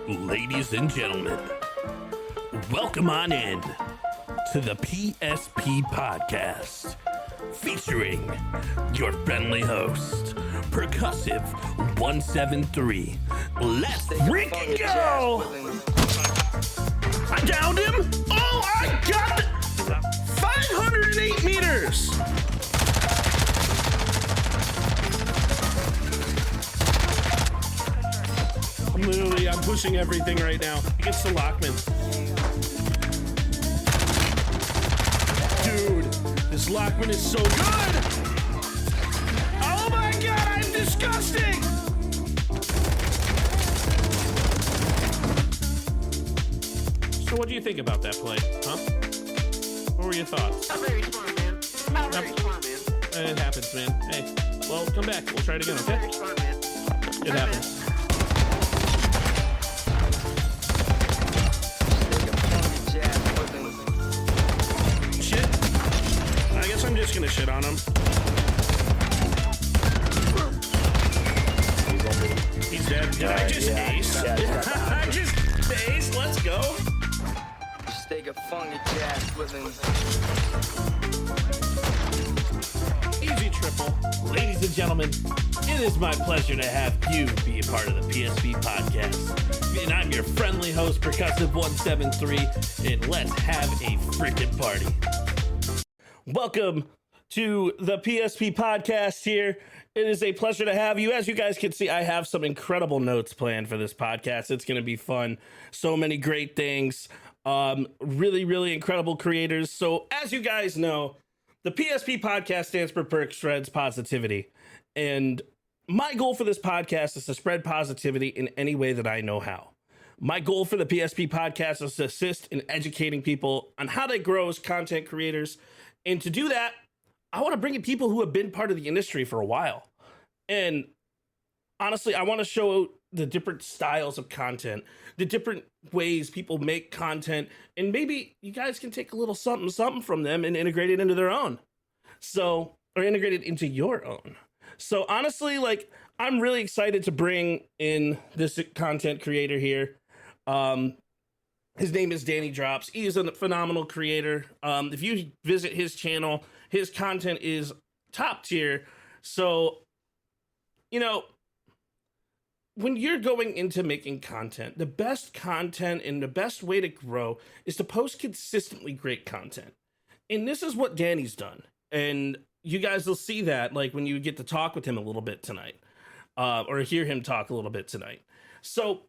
Ladies and gentlemen, welcome on in to the PSP Podcast, featuring your friendly host, Percussive 173. Let's freaking go! I downed him! Oh, I got it! 508 meters! I'm pushing everything right now against the Lockman. Dude, this Lockman is so good! Oh my god, I'm disgusting! So what do you think about that play, huh? What were your thoughts? Not very smart, man. Not very smart, man. It happens, man. Hey, well, come back. We'll try it again, okay? Very smart, man. It happens. I'm just gonna shit on him. He's dead. Did I just ace? I just ace. Let's go. Just take a funky jazz with him. Easy triple. Ladies and gentlemen, it is my pleasure to have you be a part of the PSP Podcast. And I'm your friendly host, Percussive 173, and let's have a freaking party. Welcome to the PSP Podcast here. It is a pleasure to have you. As you guys can see, I have some incredible notes planned for this podcast. It's going to be fun. So many great things. Really, really incredible creators. So as you guys know, the PSP Podcast stands for Perk Spreads Positivity. And my goal for this podcast is to spread positivity in any way that I know how. My goal for the PSP Podcast is to assist in educating people on how they grow as content creators. And to do that, I want to bring in people who have been part of the industry for a while. And honestly, I want to show the different styles of content, the different ways people make content, and maybe you guys can take a little something from them and integrate it into their own. So, or integrate it into your own. So honestly, like, I'm really excited to bring in this content creator here. His name is DannyDrops. He is a phenomenal creator. If you visit his channel, his content is top tier. So, you know, when you're going into making content, the best content and the best way to grow is to post consistently great content. And this is what Danny's done. And you guys will see that, like, when you get to talk with him a little bit tonight, or hear him talk a little bit tonight. So,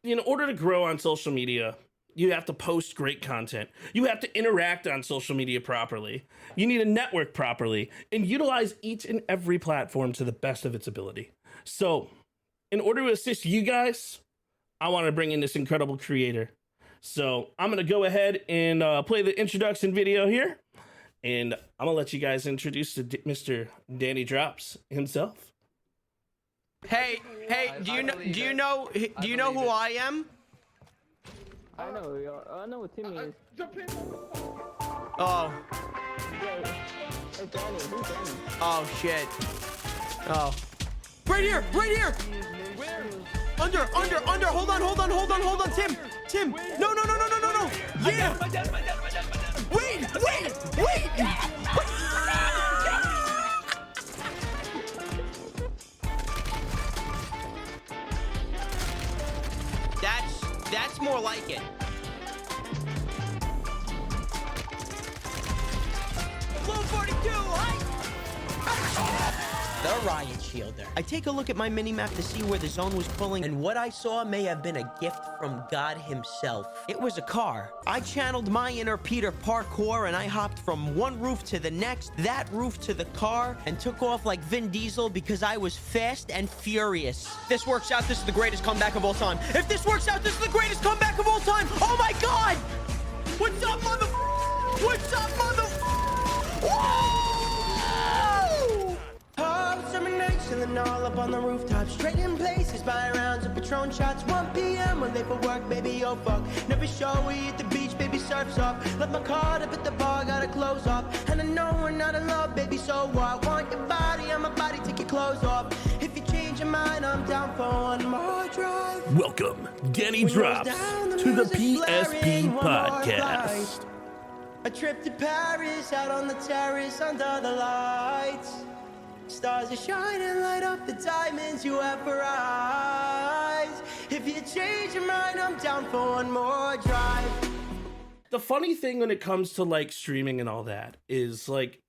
in order to grow on social media, you have to post great content. You have to interact on social media properly. You need to network properly and utilize each and every platform to the best of its ability. So, in order to assist you guys, I want to bring in this incredible creator. So, I'm going to go ahead and play the introduction video here. And I'm going to let you guys introduce to Mr. DannyDrops himself. Hey, do you know who I am? I know what Timmy is. Oh. Hey, Danny, who's Danny? Oh shit. Oh. Right here. Where? Under. Hold on, Tim. No. Yeah. Wait. That's more like it. Low 42, The riot shielder. I take a look at my mini-map to see where the zone was pulling, and what I saw may have been a gift from God himself. It was a car. I channeled my inner Peter Parkour, and I hopped from one roof to the next, that roof to the car, and took off like Vin Diesel because I was fast and furious. If this works out, this is the greatest comeback of all time. If this works out, this is the greatest comeback of all time. Oh my God! What's up, mother? Whoa! Summer nights chilling all up on the rooftops, trading places, buy rounds of Patron shots. 1 p.m. when they for work, baby, oh fuck. Never show we at the beach, baby, surf's off. Left my card up at the bar, gotta close off. And I know we're not in love, baby, so what? Want your body, I'm my body, take your clothes off. If you change your mind, I'm down for one more drive. Welcome, Danny Drops, to the PSP Podcast. A trip to Paris, out on the terrace under the lights. Stars are shining, light up the diamonds you have for eyes. If you change your mind, I'm down for one more drive. The funny thing when it comes to like streaming and all that is like,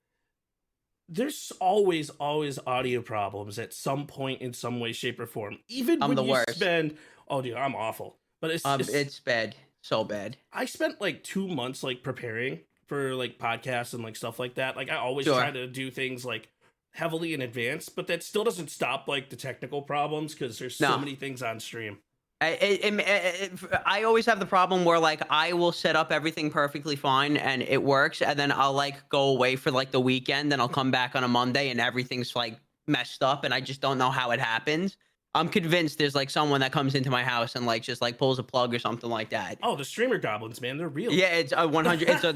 there's always audio problems at some point in some way, shape, or form. Even when you spend, oh dude, I'm awful. But it's bad, so bad. I spent like 2 months like preparing for like podcasts and like stuff like that. Like I always try to do things like heavily in advance, but that still doesn't stop like the technical problems because there's so many things on stream. I always have the problem where like I will set up everything perfectly fine and it works, and then I'll like go away for like the weekend, then I'll come back on a Monday and everything's like messed up and I just don't know how it happens. I'm convinced there's like someone that comes into my house and like just like pulls a plug or something like that. Oh, the streamer goblins, man, they're real. Yeah, it's a 100. It's a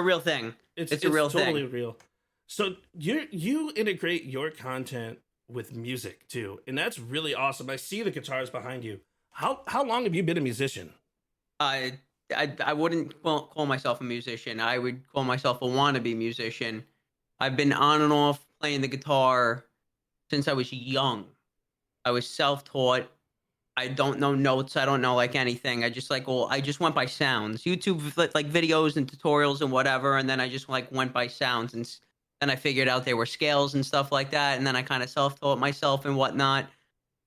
real thing. It's a real thing. Totally real. So you integrate your content with music too, and that's really awesome. I see the guitars behind you. How long have you been a musician? I wouldn't call myself a musician. I would call myself a wannabe musician. I've been on and off playing the guitar since I was young. I was self-taught. I don't know notes. I don't know like anything. I just went by sounds. YouTube like videos and tutorials and whatever, and then I just like went by sounds, and then I figured out there were scales and stuff like that, and then I kind of self-taught myself and whatnot.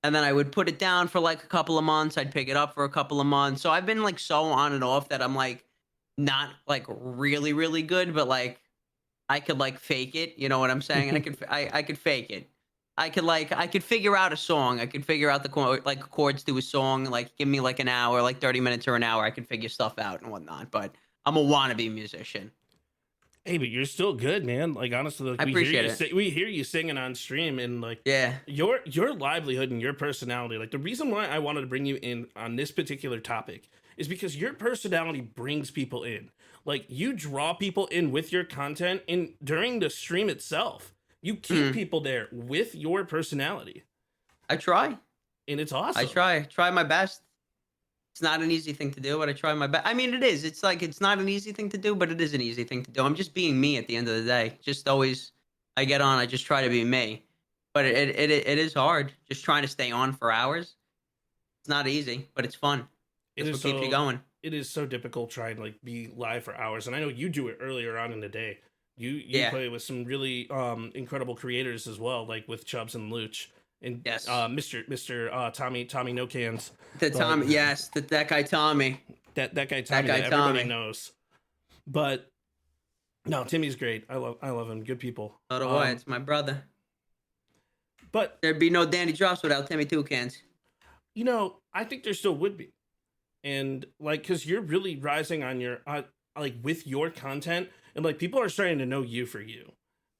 And then I would put it down for like a couple of months. I'd pick it up for a couple of months. So I've been like so on and off that I'm like not like really, really good, but like I could like fake it. You know what I'm saying? I could fake it. I could figure out a song. I could figure out the like chords to a song. Like give me like an hour, like 30 minutes or an hour. I could figure stuff out and whatnot. But I'm a wannabe musician. Hey, but you're still good, man. Like honestly, like, I appreciate it. We hear you singing on stream, and like your livelihood and your personality. Like the reason why I wanted to bring you in on this particular topic is because your personality brings people in. Like you draw people in with your content, and during the stream itself, you keep people there with your personality. I try, and it's awesome. I try my best. It's not an easy thing to do, but I try my best. I mean, it is. It's like it's not an easy thing to do, but it is an easy thing to do. I'm just being me at the end of the day. Just always, I get on. I just try to be me, but it is hard. Just trying to stay on for hours. It's not easy, but it's fun. It's what keeps you going. It is so difficult trying to like be live for hours, and I know you do it earlier on in the day. You play with some really incredible creators as well, like with Chubbs and Luch. And yes, Mr. Tommy No Cans. Tommy, yes, that guy Tommy. That guy Tommy. That everybody knows. But no, Timmy's great. I love him. Good people. So do I. It's my brother. But there'd be no DannyDrops without Timmy Two Cans. You know, I think there still would be, and like because you're really rising on your like with your content, and like people are starting to know you for you,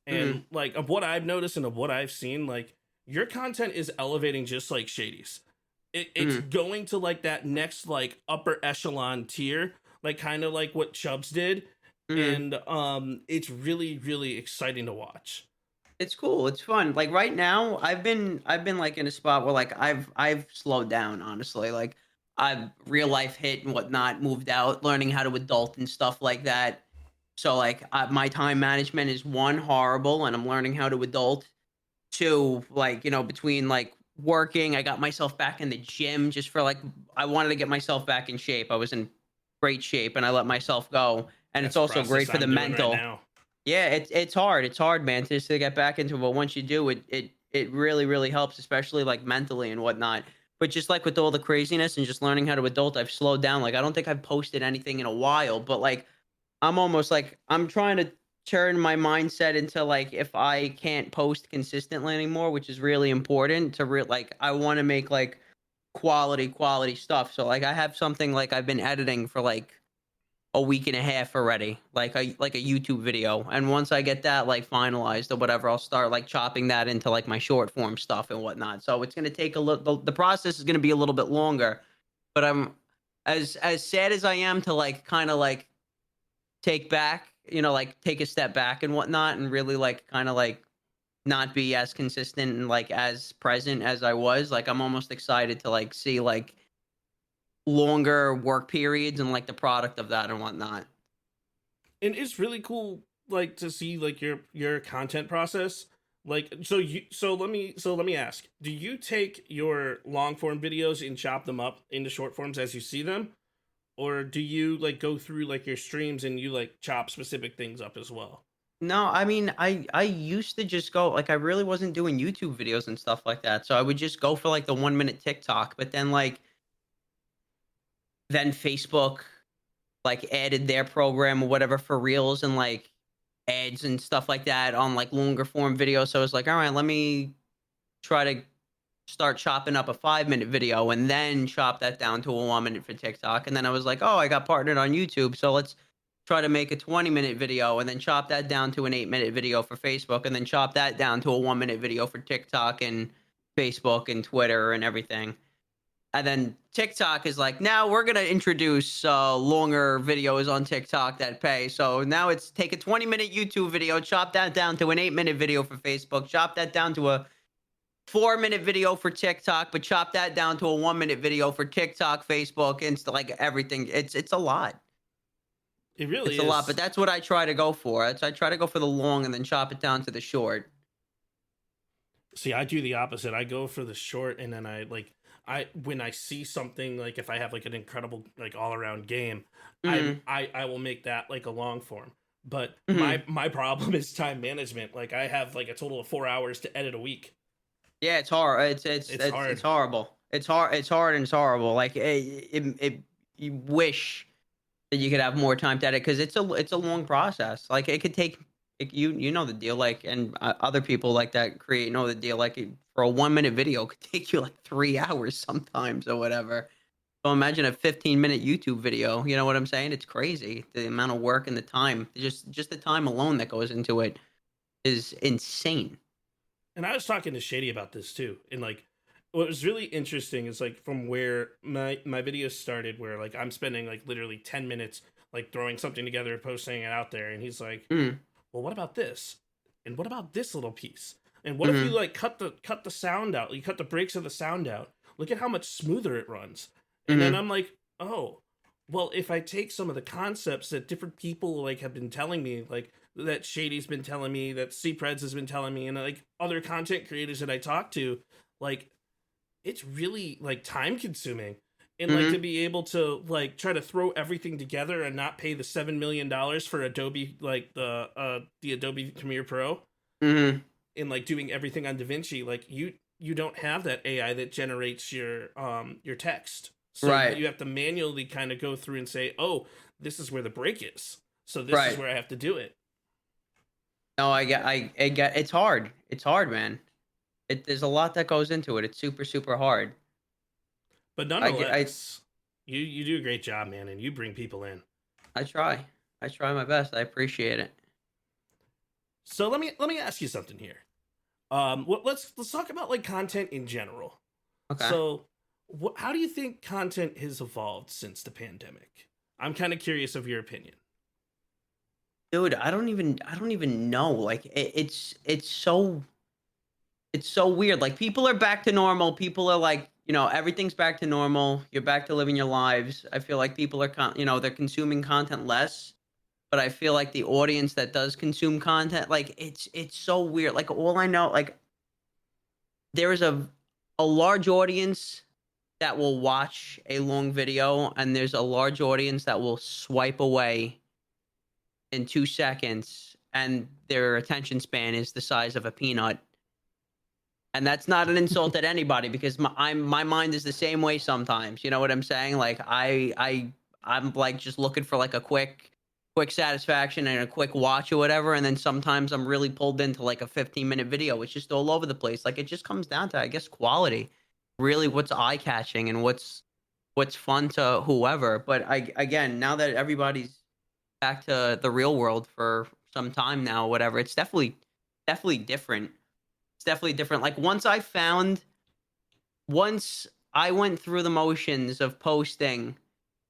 and like of what I've noticed and of what I've seen, like. Your content is elevating just like Shady's. It's going to like that next like upper echelon tier, like kind of like what Chubbs did, and it's really really exciting to watch. It's cool. It's fun. Like right now, I've been like in a spot where like I've slowed down honestly. Like I've real life hit and whatnot, moved out, learning how to adult and stuff like that. So like my time management is one horrible, and I'm learning how to adult. To like, you know, between like working, I got myself back in the gym just for like, I wanted to get myself back in shape. I was in great shape and I let myself go. And it's also great for the mental. Right, yeah, it's hard. It's hard, man, just to get back into it. But once you do, it really, really helps, especially like mentally and whatnot. But just like with all the craziness and just learning how to adult, I've slowed down. Like, I don't think I've posted anything in a while, but like, I'm almost like, I'm trying to turn my mindset into like, if I can't post consistently anymore, which is really important to like, I want to make like quality stuff. So like, I have something like I've been editing for like a week and a half already, like a YouTube video. And once I get that like finalized or whatever, I'll start like chopping that into like my short form stuff and whatnot. So it's going to take a little, the process is going to be a little bit longer, but I'm as sad as I am to like, kind of like take back, you know, like take a step back and whatnot, and really like kind of like not be as consistent and like as present as I was. Like I'm almost excited to like see like longer work periods and like the product of that and whatnot. And it's really cool, like, to see like your content process. Like, so let me ask, do you take your long form videos and chop them up into short forms as you see them, or do you like go through like your streams and you like chop specific things up as well? No, I mean, I used to just go like I really wasn't doing YouTube videos and stuff like that. So I would just go for like the 1 minute TikTok, but then Facebook like added their program or whatever for Reels and like ads and stuff like that on like longer form videos. So I was like, all right, let me try to start chopping up a 5 minute video and then chop that down to a 1 minute for TikTok. And then I was like, oh, I got partnered on YouTube. So let's try to make a 20-minute video and then chop that down to an 8-minute video for Facebook and then chop that down to a 1 minute video for TikTok and Facebook and Twitter and everything. And then TikTok is like, now we're going to introduce longer videos on TikTok that pay. So now it's take a 20-minute YouTube video, chop that down to an 8-minute video for Facebook, chop that down to a 4-minute video for TikTok, but chop that down to a 1-minute video for TikTok, Facebook, Insta, like everything. It's a lot. It really is a lot, but that's what I try to go for. I try to go for the long and then chop it down to the short. See, I do the opposite. I go for the short, and then when I see something, like if I have like an incredible like all around game, I will make that like a long form. But my problem is time management. Like I have like a total of 4 hours to edit a week. Yeah, it's hard. It's hard. It's horrible. It's hard and it's horrible. Like you wish that you could have more time to edit because it's a long process. Like it could take you know the deal. Like and other people like that create know the deal. Like for a 1-minute video it could take you like 3 hours sometimes or whatever. So imagine a 15-minute YouTube video. You know what I'm saying? It's crazy the amount of work and the time. Just the time alone that goes into it is insane. And I was talking to Shady about this too. And like, what was really interesting is like from where my videos started, where like I'm spending like literally 10 minutes like throwing something together, posting it out there, and he's like, well, what about this? And what about this little piece? And what if you like cut the sound out? You cut the breaks of the sound out. Look at how much smoother it runs. And then I'm like, oh, well, if I take some of the concepts that different people like have been telling me, like that Shady's been telling me, that C-Preds has been telling me, and like other content creators that I talk to, like it's really like time consuming. And like to be able to like try to throw everything together and not pay the $7 million for Adobe, like the Adobe Premiere Pro, and like doing everything on DaVinci, like you don't have that AI that generates your text. So right. You have to manually kind of go through and say, oh, this is where the break is. So this is where I have to do it. No, I get it's hard. It's hard, man. There's a lot that goes into it. It's super, super hard. But nonetheless, you do a great job, man, and you bring people in. I try my best. I appreciate it. So let me ask you something here. Let's talk about like content in general. Okay. So how do you think content has evolved since the pandemic? I'm kind of curious of your opinion. Dude, I don't even know. Like it's so weird. Like people are back to normal. People are like, you know, everything's back to normal. You're back to living your lives. I feel like people are they're consuming content less, but I feel like the audience that does consume content, like it's so weird. Like all I know, like there is a large audience that will watch a long video, and there's a large audience that will swipe away in 2 seconds, and their attention span is the size of a peanut. And that's not an insult at anybody, because my mind is the same way sometimes. You know what I'm saying? Like I'm like just looking for like a quick satisfaction and a quick watch or whatever, and then sometimes I'm really pulled into like a 15-minute video. It's just all over the place. Like it just comes down to, I guess, quality. Really what's eye-catching and what's fun to whoever. But again, now that everybody's back to the real world for some time now, whatever, it's definitely different. It's definitely different. Like once I went through the motions of posting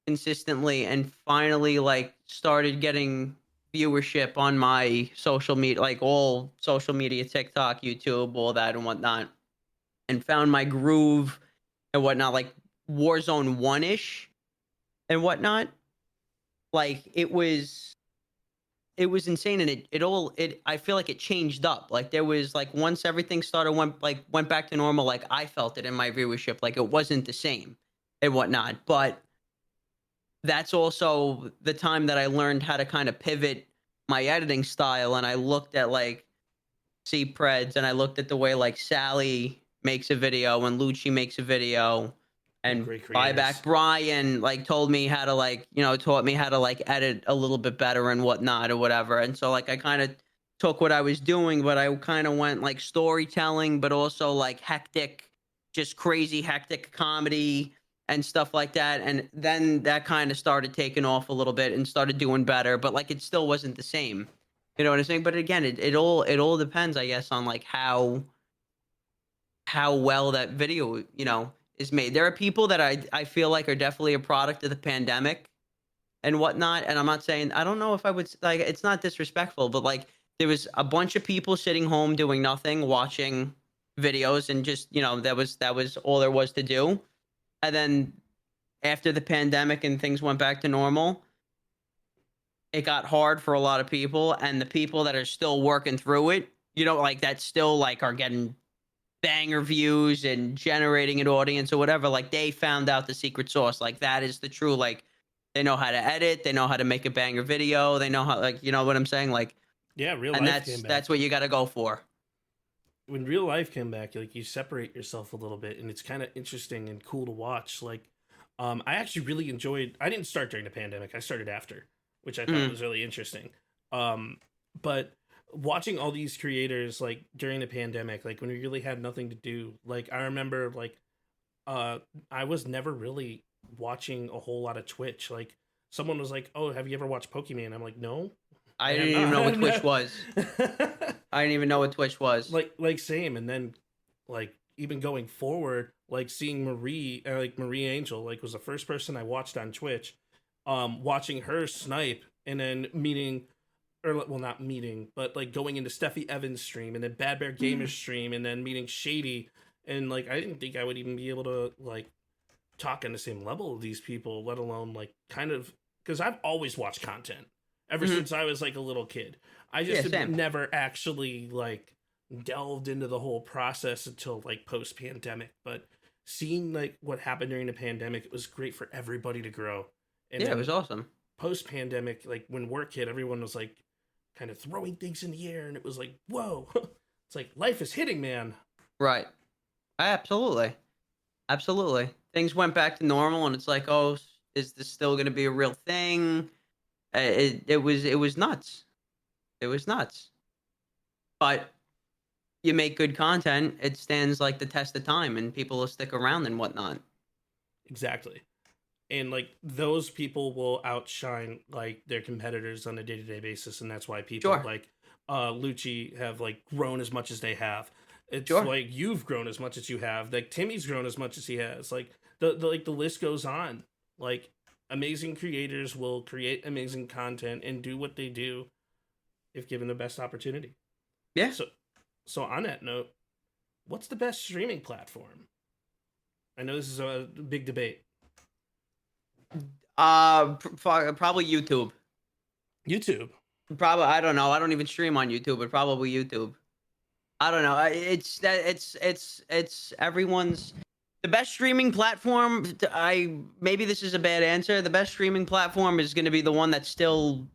consistently and finally like started getting viewership on my social media, like all social media, TikTok, YouTube, all that and whatnot, and found my groove and whatnot, like Warzone 1-ish, and whatnot. Like it was insane, and it I feel like it changed up. Like there was like once everything started went back to normal, like I felt it in my viewership, like it wasn't the same and whatnot. But that's also the time that I learned how to kind of pivot my editing style, and I looked at like C-Preds, and I looked at the way like Sally makes a video and Lucci makes a video, and Buyback Brian like taught me how to like edit a little bit better and whatnot or whatever. And so like I kind of took what I was doing, but I kind of went like storytelling, but also like hectic, just crazy hectic comedy and stuff like that. And then that kind of started taking off a little bit and started doing better, but like it still wasn't the same. You know what I'm saying? But again, it all depends, I guess, on like how well that video, is made. There are people that I feel like are definitely a product of the pandemic and whatnot. And I'm not saying, I don't know if I would, like, it's not disrespectful, but like there was a bunch of people sitting home doing nothing, watching videos, and just, that was all there was to do. And then after the pandemic and things went back to normal, it got hard for a lot of people, and the people that are still working through it, like that still like are getting banger views and generating an audience or whatever, like they found out the secret sauce. Like that is the true, like they know how to edit, they know how to make a banger video, they know how, like, you know what I'm saying? Like, yeah, real and life came back. That's what you got to go for. When real life came back, like you separate yourself a little bit, and it's kind of interesting and cool to watch. Like, I actually really enjoyed, I didn't start during the pandemic, I started after, which I thought was really interesting. But watching all these creators like during the pandemic, like when we really had nothing to do, like I remember like I was never really watching a whole lot of Twitch. Like someone was like, "Oh, have you ever watched Pokemon?" I'm like, "No." I didn't even know what Twitch was. I didn't even know what Twitch was. Like same. And then like even going forward, like seeing Marie Angel, like was the first person I watched on Twitch. Watching her snipe, and then not meeting, but like going into Steffi Evans' stream, and then Bad Bear Gamer's stream, and then meeting Shady, and like I didn't think I would even be able to like talk on the same level of these people, let alone like kind of, because I've always watched content ever since I was like a little kid. I just have never actually like delved into the whole process until like post-pandemic. But seeing like what happened during the pandemic, it was great for everybody to grow. And yeah, it was awesome. Post-pandemic, like when work hit, everyone was like kind of throwing things in the air, and it was like, whoa, it's like life is hitting, man. Right. Absolutely. Things went back to normal, and it's like, oh, is this still going to be a real thing? It was nuts. It was nuts. But you make good content, it stands like the test of time, and people will stick around and whatnot. Exactly. And like those people will outshine like their competitors on a day-to-day basis, and that's why people like Lucci have like grown as much as they have. It's like you've grown as much as you have. Like Timmy's grown as much as he has. Like the list goes on. Like amazing creators will create amazing content and do what they do if given the best opportunity. Yeah. So on that note, what's the best streaming platform? I know this is a big debate. Probably YouTube. YouTube. Probably, I don't know. I don't even stream on YouTube, but probably YouTube. I don't know. It's everyone's the best streaming platform. Maybe this is a bad answer. The best streaming platform is going to be the one that's still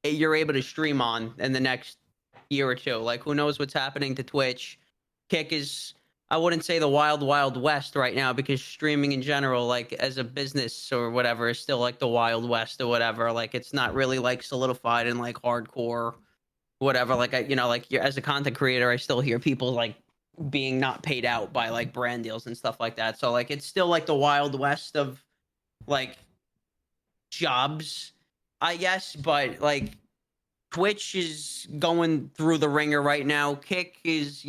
you're able to stream on in the next year or two. Like who knows what's happening to Twitch? Kick is, I wouldn't say the wild west right now, because streaming in general, like as a business or whatever, is still like the wild west or whatever. Like it's not really like solidified in like hardcore, whatever. Like as a content creator, I still hear people like being not paid out by like brand deals and stuff like that. So like it's still like the wild west of like jobs, I guess. But like Twitch is going through the ringer right now. Kick is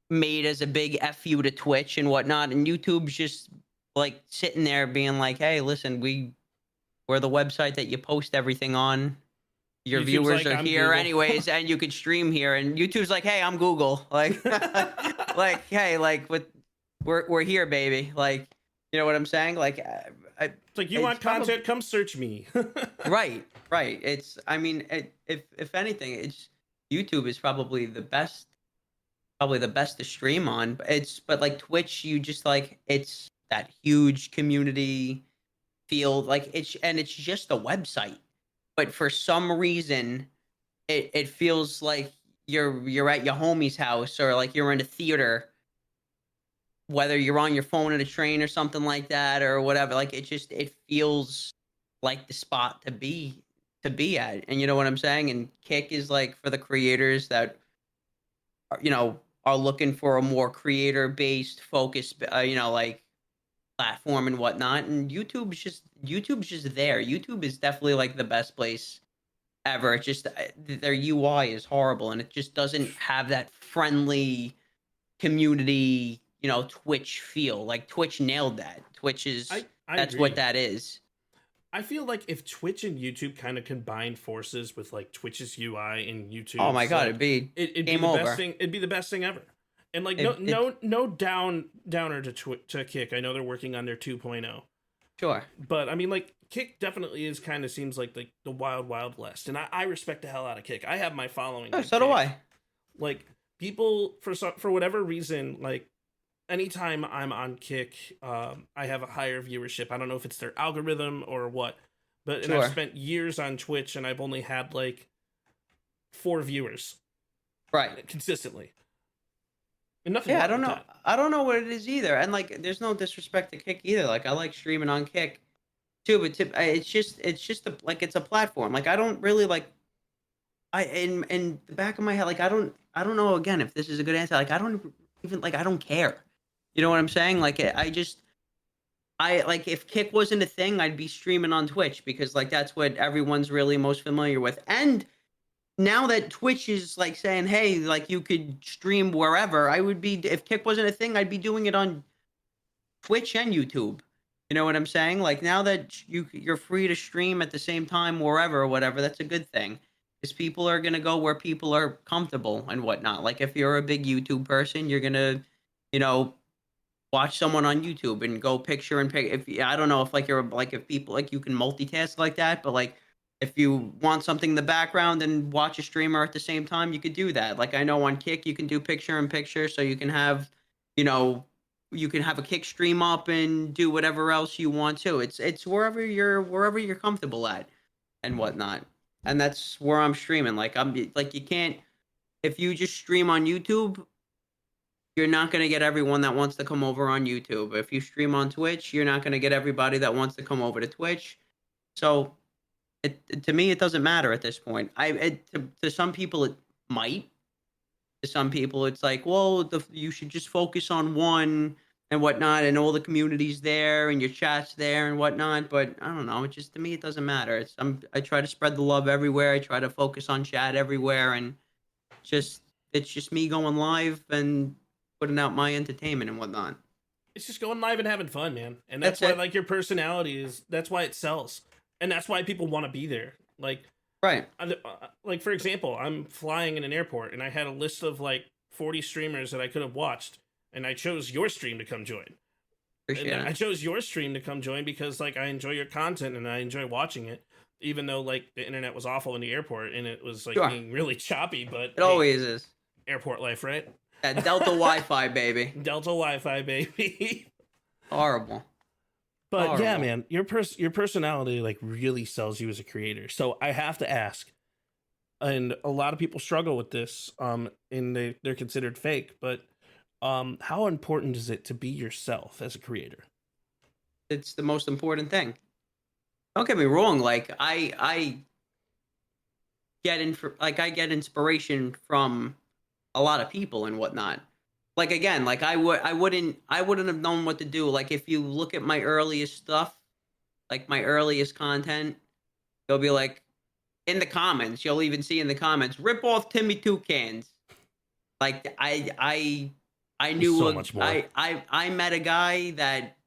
made as a big FU to Twitch and whatnot, and YouTube's just like sitting there being like, hey, listen, we're the website that you post everything on. Your viewers are here Google. Anyways, and you can stream here. And YouTube's like, hey, I'm Google. Like, like, hey, like, we're here, baby. Like, you know what I'm saying? Like, It's like, you want content, come search me. Right. It's, I mean, if anything, it's YouTube is probably the best to stream on. But like Twitch, you just like, it's that huge community feel, like it's just a website. But for some reason, it feels like you're at your homie's house, or like you're in a theater, whether you're on your phone at a train or something like that or whatever. Like it feels like the spot to be at. And you know what I'm saying? And Kick is like for the creators that are looking for a more creator based focus, like platform and whatnot. And YouTube's just there. YouTube is definitely like the best place ever. It's just their UI is horrible, and it just doesn't have that friendly community, Twitch feel. Like Twitch nailed that. Twitch is that's agree. what that is. I feel like if Twitch and YouTube kind of combined forces with like Twitch's UI and YouTube, oh my god, like, it'd be the over. best thing. It'd be the best thing ever. And like no downer to Kick. I know they're working on their 2.0. Sure. But I mean, like, Kick definitely is kind of seems like the wild west, and I respect the hell out of Kick. I have my following. Oh, so do I. Like, people for whatever reason, like, anytime I'm on Kick, I have a higher viewership. I don't know if it's their algorithm or what, but Sure. And I've spent years on Twitch, and I've only had like 4 viewers, Right, consistently. And nothing. Yeah, wrong I don't with know. that. I don't know what it is either. And like, there's no disrespect to Kick either. Like, I like streaming on Kick too, but it's just like, it's a platform. Like, I don't really like. In the back of my head, like, I don't know again if this is a good answer. Like, I don't even like. I don't care. You know what I'm saying? Like, I like, if Kick wasn't a thing, I'd be streaming on Twitch, because like that's what everyone's really most familiar with. And now that Twitch is like saying, hey, like, you could stream wherever, if Kick wasn't a thing, I'd be doing it on Twitch and YouTube. You know what I'm saying? Like, now that you're free to stream at the same time wherever or whatever, that's a good thing. Because people are gonna go where people are comfortable and whatnot. Like, if you're a big YouTube person, you're gonna, watch someone on YouTube and go picture in pic. I don't know if like you're like, if people like, you can multitask like that, but like, if you want something in the background and watch a streamer at the same time, you could do that. Like, I know on Kick you can do picture in picture, so you can have, a Kick stream up and do whatever else you want to. It's wherever you're comfortable at and whatnot. And that's where I'm streaming. Like, you can't, if you just stream on YouTube, you're not going to get everyone that wants to come over on YouTube. If you stream on Twitch, you're not going to get everybody that wants to come over to Twitch. So to me, it doesn't matter at this point. To some people, it might. To some people, it's like, well, you should just focus on one and whatnot, and all the community's there, and your chat's there and whatnot. But I don't know. To me, it doesn't matter. I try to spread the love everywhere. I try to focus on chat everywhere, and it's just me going live and putting out my entertainment and whatnot. It's just going live and having fun, man. And that's why, like, your personality that's why it sells. And that's why people want to be there. Like, right. Like, for example, I'm flying in an airport, and I had a list of like 40 streamers that I could have watched, and I chose your stream to come join. Appreciate it. I chose your stream to come join because, like, I enjoy your content and I enjoy watching it, even though like the internet was awful in the airport and it was like being really choppy. But it always is. Airport life, right? That Delta Wi-Fi, baby. Delta Wi-Fi, baby. Horrible. But yeah, man, your personality like really sells you as a creator. So I have to ask, and a lot of people struggle with this, and they're considered fake. But how important is it to be yourself as a creator? It's the most important thing. Don't get me wrong. Like, I get inspiration from a lot of people and whatnot. Like, again, like I wouldn't have known what to do. Like, if you look at my earliest stuff, like my earliest content, you'll be like, in the comments, you'll even see in the comments, rip off Timmy Toucans. Like, I knew so much more. I met a guy that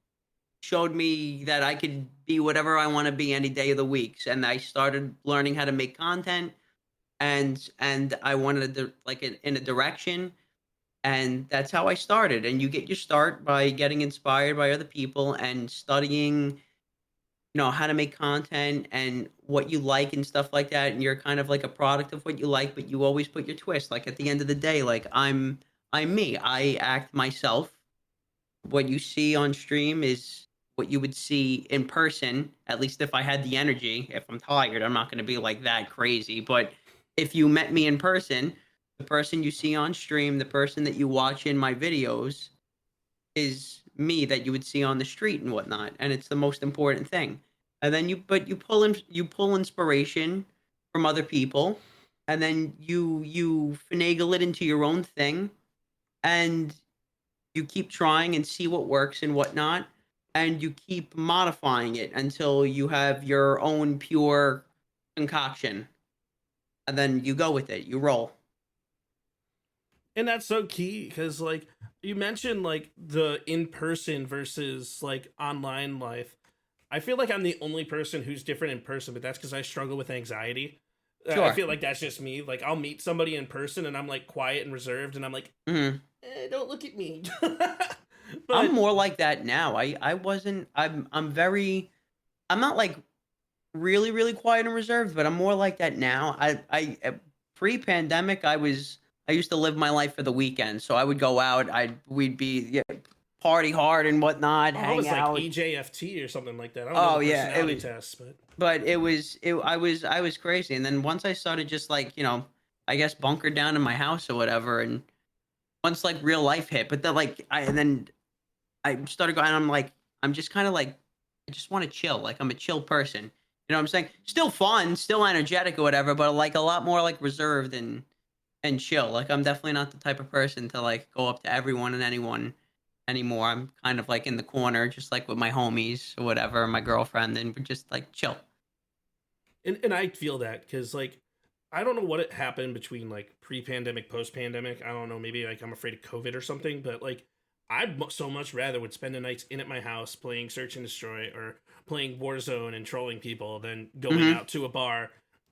showed me that I could be whatever I want to be any day of the week. And I started learning how to make content, and I wanted to, like, in a direction. And that's how I started. And you get your start by getting inspired by other people and studying how to make content and what you like and stuff like that, and you're kind of like a product of what you like, but you always put your twist. Like at the end of the day, like I'm me. I act myself. What you see on stream is what you would see in person, at least if I had the energy. If I'm tired, I'm not going to be like that crazy, but if you met me in person, the person you see on stream, the person that you watch in my videos is me that you would see on the street and whatnot, and it's the most important thing. And then you pull inspiration from other people, and then you finagle it into your own thing, and you keep trying and see what works and whatnot, and you keep modifying it until you have your own pure concoction, and then you go with it, you roll. And that's so key because, like, you mentioned like the in-person versus like online life. I feel like I'm the only person who's different in person, but that's because I struggle with anxiety. Sure. I feel like that's just me. Like, I'll meet somebody in person and I'm like quiet and reserved, and I'm like, don't look at me. But I'm more like that now. I wasn't. I'm not like really really quiet and reserved, but I'm more like that now. I pre-pandemic I used to live my life for the weekend, so I would go out. We'd be party hard and whatnot, I hang was out. like EJFT or something like that. I don't know the personality test, but I was crazy. And then once I started just like I guess bunkered down in my house or whatever, and once like real life hit, but then like I started going. I'm like I'm just kind of like I just want to chill. Like I'm a chill person. You know what I'm saying? Still fun, still energetic or whatever, but like a lot more like reserved and chill. Like I'm definitely not the type of person to like go up to everyone and anyone anymore. I'm kind of like in the corner, just like with my homies or whatever, my girlfriend, and we're just like chill. And I feel that because like I don't know what it happened between like pre-pandemic, post-pandemic. I don't know, maybe like I'm afraid of COVID or something, but like I'd so much rather would spend the nights in at my house playing Search and Destroy or playing Warzone and trolling people than going out to a bar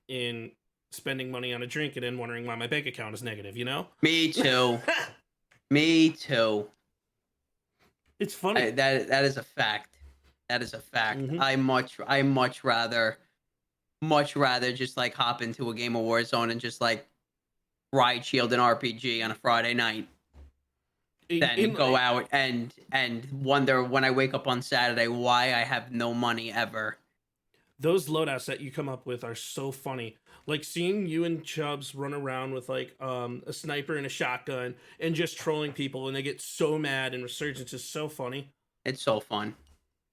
in spending money on a drink and then wondering why my bank account is negative, Me too. Me too. It's funny. That is a fact. That is a fact. I much rather just like hop into a game of Warzone and just like ride shield an RPG on a Friday night than go out and wonder when I wake up on Saturday why I have no money ever. Those loadouts that you come up with are so funny. Like seeing you and Chubbs run around with like a sniper and a shotgun and just trolling people, and they get so mad, and Resurgence is so funny. It's so fun.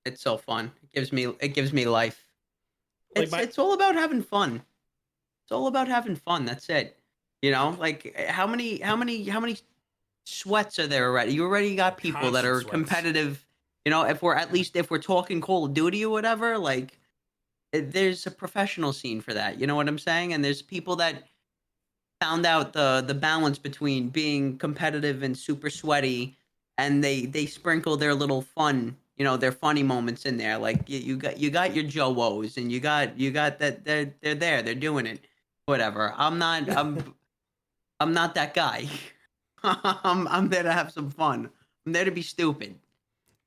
It's so fun. It gives me life. Like it's all about having fun. It's all about having fun. That's it. Like how many sweats are there already? You already got people Constant that are sweats. competitive. If we're talking Call of Duty or whatever, like there's a professional scene for that. You know what I'm saying? And there's people that found out the balance between being competitive and super sweaty, and they sprinkle their little fun, their funny moments in there. Like you got your Joe-Wo's, and you got that they're doing it. Whatever. I'm not that guy. I'm there to have some fun. I'm there to be stupid.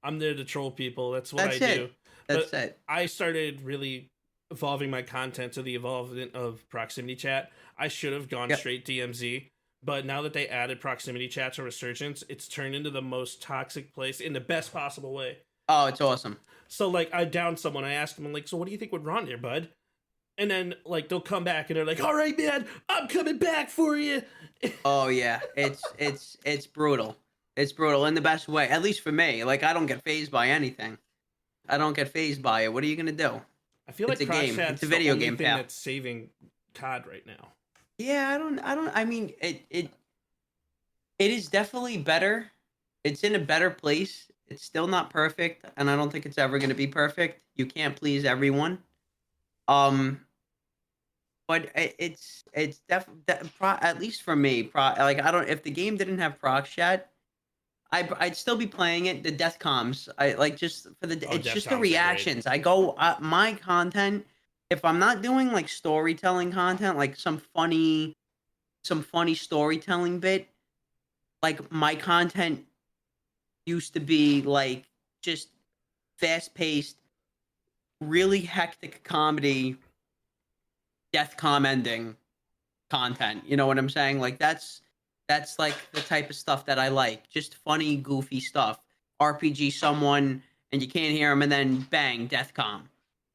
I'm there to troll people. That's what I do. That's it. I started really evolving my content to the evolvement of proximity chat. I should have gone straight DMZ, but now that they added proximity chat to Resurgence, it's turned into the most toxic place in the best possible way. Oh, it's awesome. So like I downed someone, I asked them, I'm like, so what do you think went wrong here, bud? And then like they'll come back and they're like, all right, man, I'm coming back for you. Oh yeah, it's brutal. It's brutal in the best way, at least for me. Like I don't get fazed by anything. I don't get fazed by it. What are you gonna do? I feel like it's a game. It's a video game, thing pal. that's saving COD right now. Yeah, I mean, it is definitely better. It's in a better place. It's still not perfect, and I don't think it's ever going to be perfect. You can't please everyone. But it's at least for me, like I don't, if the game didn't have proc chat, I'd still be playing it. The death comms, I like just for the it's just the reactions. I go my content. If I'm not doing like storytelling content, like some funny storytelling bit, like my content used to be like just fast paced, really hectic comedy, deathcom ending content. You know what I'm saying? Like that's like the type of stuff that I like. Just funny, goofy stuff. RPG someone and you can't hear them, and then bang, deathcom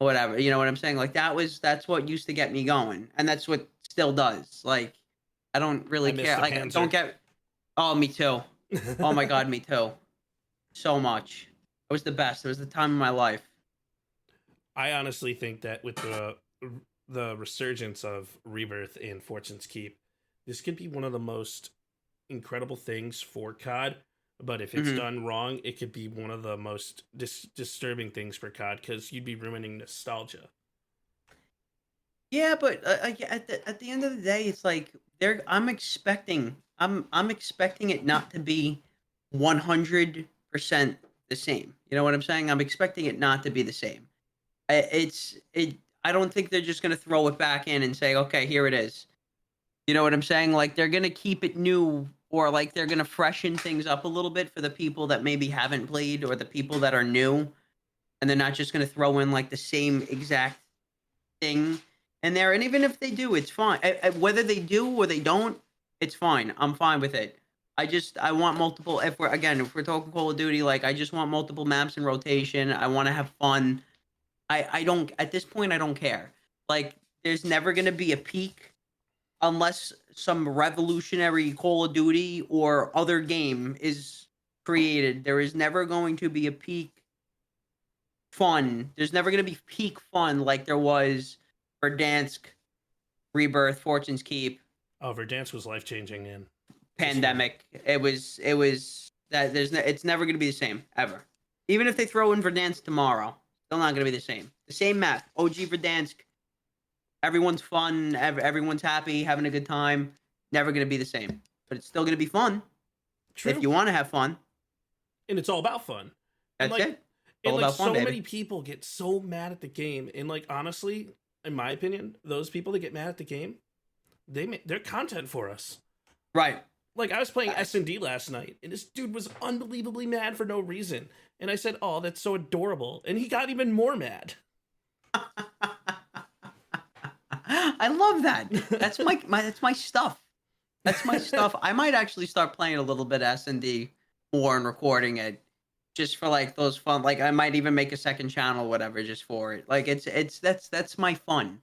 or whatever. You know what I'm saying? Like that's what used to get me going, and that's what still does. Like I don't really I miss care. the Like Panzer. don't get. Oh, me too. Oh my god, me too. So much. It was the best. It was the time of my life. I honestly think that with the resurgence of Rebirth and Fortune's Keep, this could be one of the most incredible things for COD. But if it's done wrong, it could be one of the most disturbing things for COD because you'd be ruining nostalgia. Yeah, but at the end of the day, it's like I'm expecting it not to be 100% the same. You know what I'm saying? I'm expecting it not to be the same. I don't think they're just gonna throw it back in and say, okay, here it is. You know what I'm saying? Like they're gonna keep it new, or like they're gonna freshen things up a little bit for the people that maybe haven't played or the people that are new, and they're not just gonna throw in like the same exact thing in there. And even if they do, it's fine. Whether they do or they don't, it's fine. I'm fine with it. I want multiple. If we're talking Call of Duty, like I just want multiple maps in rotation. I want to have fun. I don't, at this point, I don't care. Like, there's never going to be a peak unless some revolutionary Call of Duty or other game is created. There is never going to be a peak fun. There's never going to be peak fun like there was Verdansk, Rebirth, Fortune's Keep. Oh, Verdansk was life-changing in Pandemic. It was that it's never going to be the same ever. Even if they throw in Verdansk tomorrow, still not going to be the same. The same map, OG Verdansk. Everyone's fun. Everyone's happy, having a good time. Never going to be the same, but it's still going to be fun. True. If you want to have fun. And it's all about fun. That's and like, it. All about fun, so baby. many people get so mad at the game, and like honestly, in my opinion, those people that get mad at the game, they're content for us. Right. Like I was playing S&D last night, and this dude was unbelievably mad for no reason. And I said, "Oh, that's so adorable," and he got even more mad. I love that. That's my stuff. That's my stuff. I might actually start playing a little bit of S&D more and recording it, just for like those fun. Like I might even make a second channel, whatever, just for it. Like that's my fun.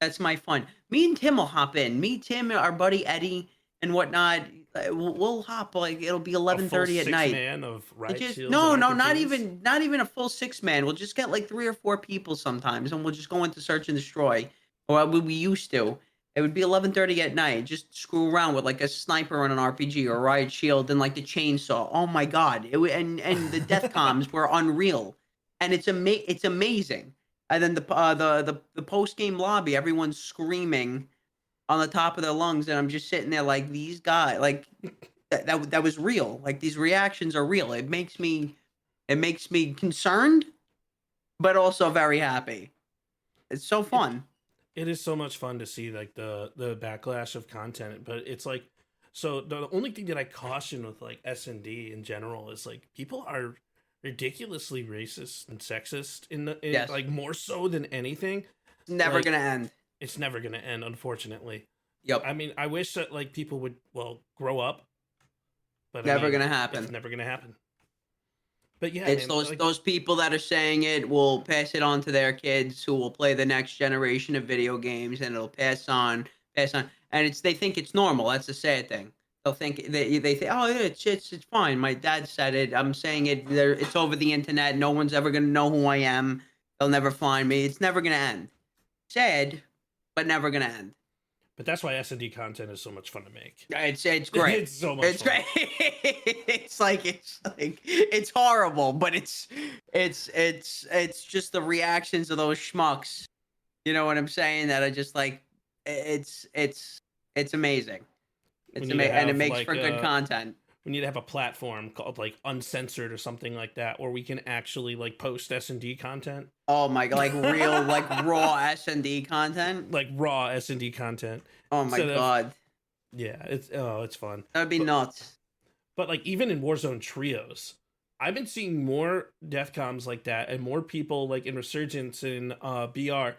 That's my fun. Me and Tim will hop in. Me, Tim, our buddy Eddie, and whatnot. We'll hop. Like it'll be 11:30 at night. Man of riot shields no, and not RPGs? not even a full 6-man. We'll just get like 3 or 4 people sometimes, and we'll just go into search and destroy. Or we used to. It would be 11:30 at night. Just screw around with like a sniper on an RPG or a riot shield and like the chainsaw. Oh my god! And the death comms were unreal, and it's amazing. And then the post game lobby, everyone's screaming on the top of their lungs, and I'm just sitting there like these guys, like that was real. Like these reactions are real. It makes me concerned, but also very happy. It's so fun. It is so much fun to see like the backlash of content, but it's like, so the only thing that I caution with like S&D in general is like people are ridiculously racist and sexist Yes. like more so than anything. It's never Like, gonna end. It's never gonna end, unfortunately. Yep. I mean, I wish that like people would grow up, but Never gonna happen. It's never gonna happen. But yeah, It's man, those people that are saying it will pass it on to their kids, who will play the next generation of video games, and it'll pass on, and they think it's normal. That's the sad thing. They'll think they think, oh, it's fine. My dad said it. I'm saying it. It's over the internet. No one's ever gonna know who I am. They'll never find me. It's never gonna end. Sad, but never gonna end. But that's why S&D content is so much fun to make. It's great. It's so much It's fun. great. it's horrible, but it's just the reactions of those schmucks. You know what I'm saying? That are just like it's amazing. It's amazing, and it makes for good content. We need to have a platform called like Uncensored or something like that, where we can actually like post S&D content. Oh my god, like real, like raw S&D content. Like raw S&D content. Oh my god. Yeah, it's fun. That'd be nuts. But like even in Warzone trios, I've been seeing more DEFCONs like that and more people like in Resurgence and BR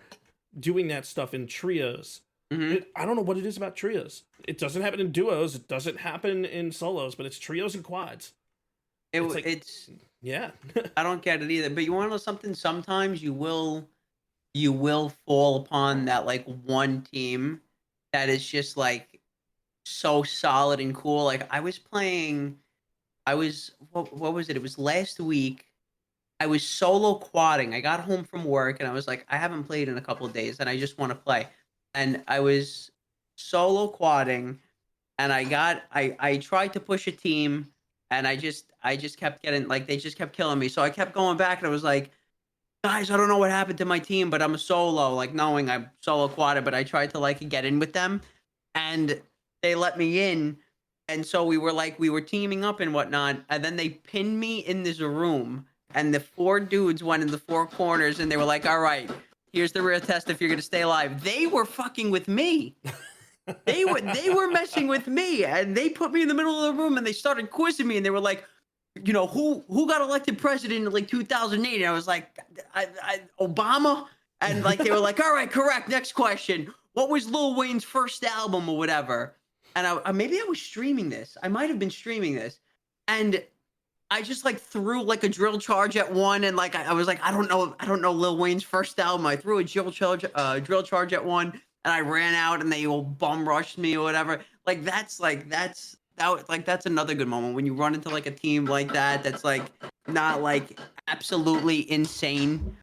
doing that stuff in trios. I don't know what it is about trios. It doesn't happen in duos. It doesn't happen in solos, but it's trios and quads. It's yeah. I don't get it either. But you want to know something? Sometimes you will fall upon that like one team that is just like so solid and cool. Like what was it? It was last week. I was solo quadding. I got home from work and I was like, I haven't played in a couple of days and I just want to play. And I was solo quadding and I tried to push a team and I just kept getting like, they just kept killing me. So I kept going back and I was like, guys, I don't know what happened to my team, but I'm a solo, like knowing I'm solo quadded, but I tried to like get in with them and they let me in. And so we were teaming up and whatnot. And then they pinned me in this room and the 4 dudes went in the 4 corners and they were like, all right, here's the real test if you're going to stay alive. They were fucking with me. They were messing with me and they put me in the middle of the room and they started quizzing me and they were like, you know, who got elected president in like 2008? And I was like, I Obama. And like, they were like, all right, correct. Next question. What was Lil Wayne's first album or whatever? And maybe I was streaming this. I might've been streaming this. And I just like threw like a drill charge at one. And like, I was like, I don't know Lil Wayne's first album. I threw a drill charge at one and I ran out and they all bum rushed me or whatever. Like, that's another good moment when you run into like a team like that. That's like not like absolutely insane,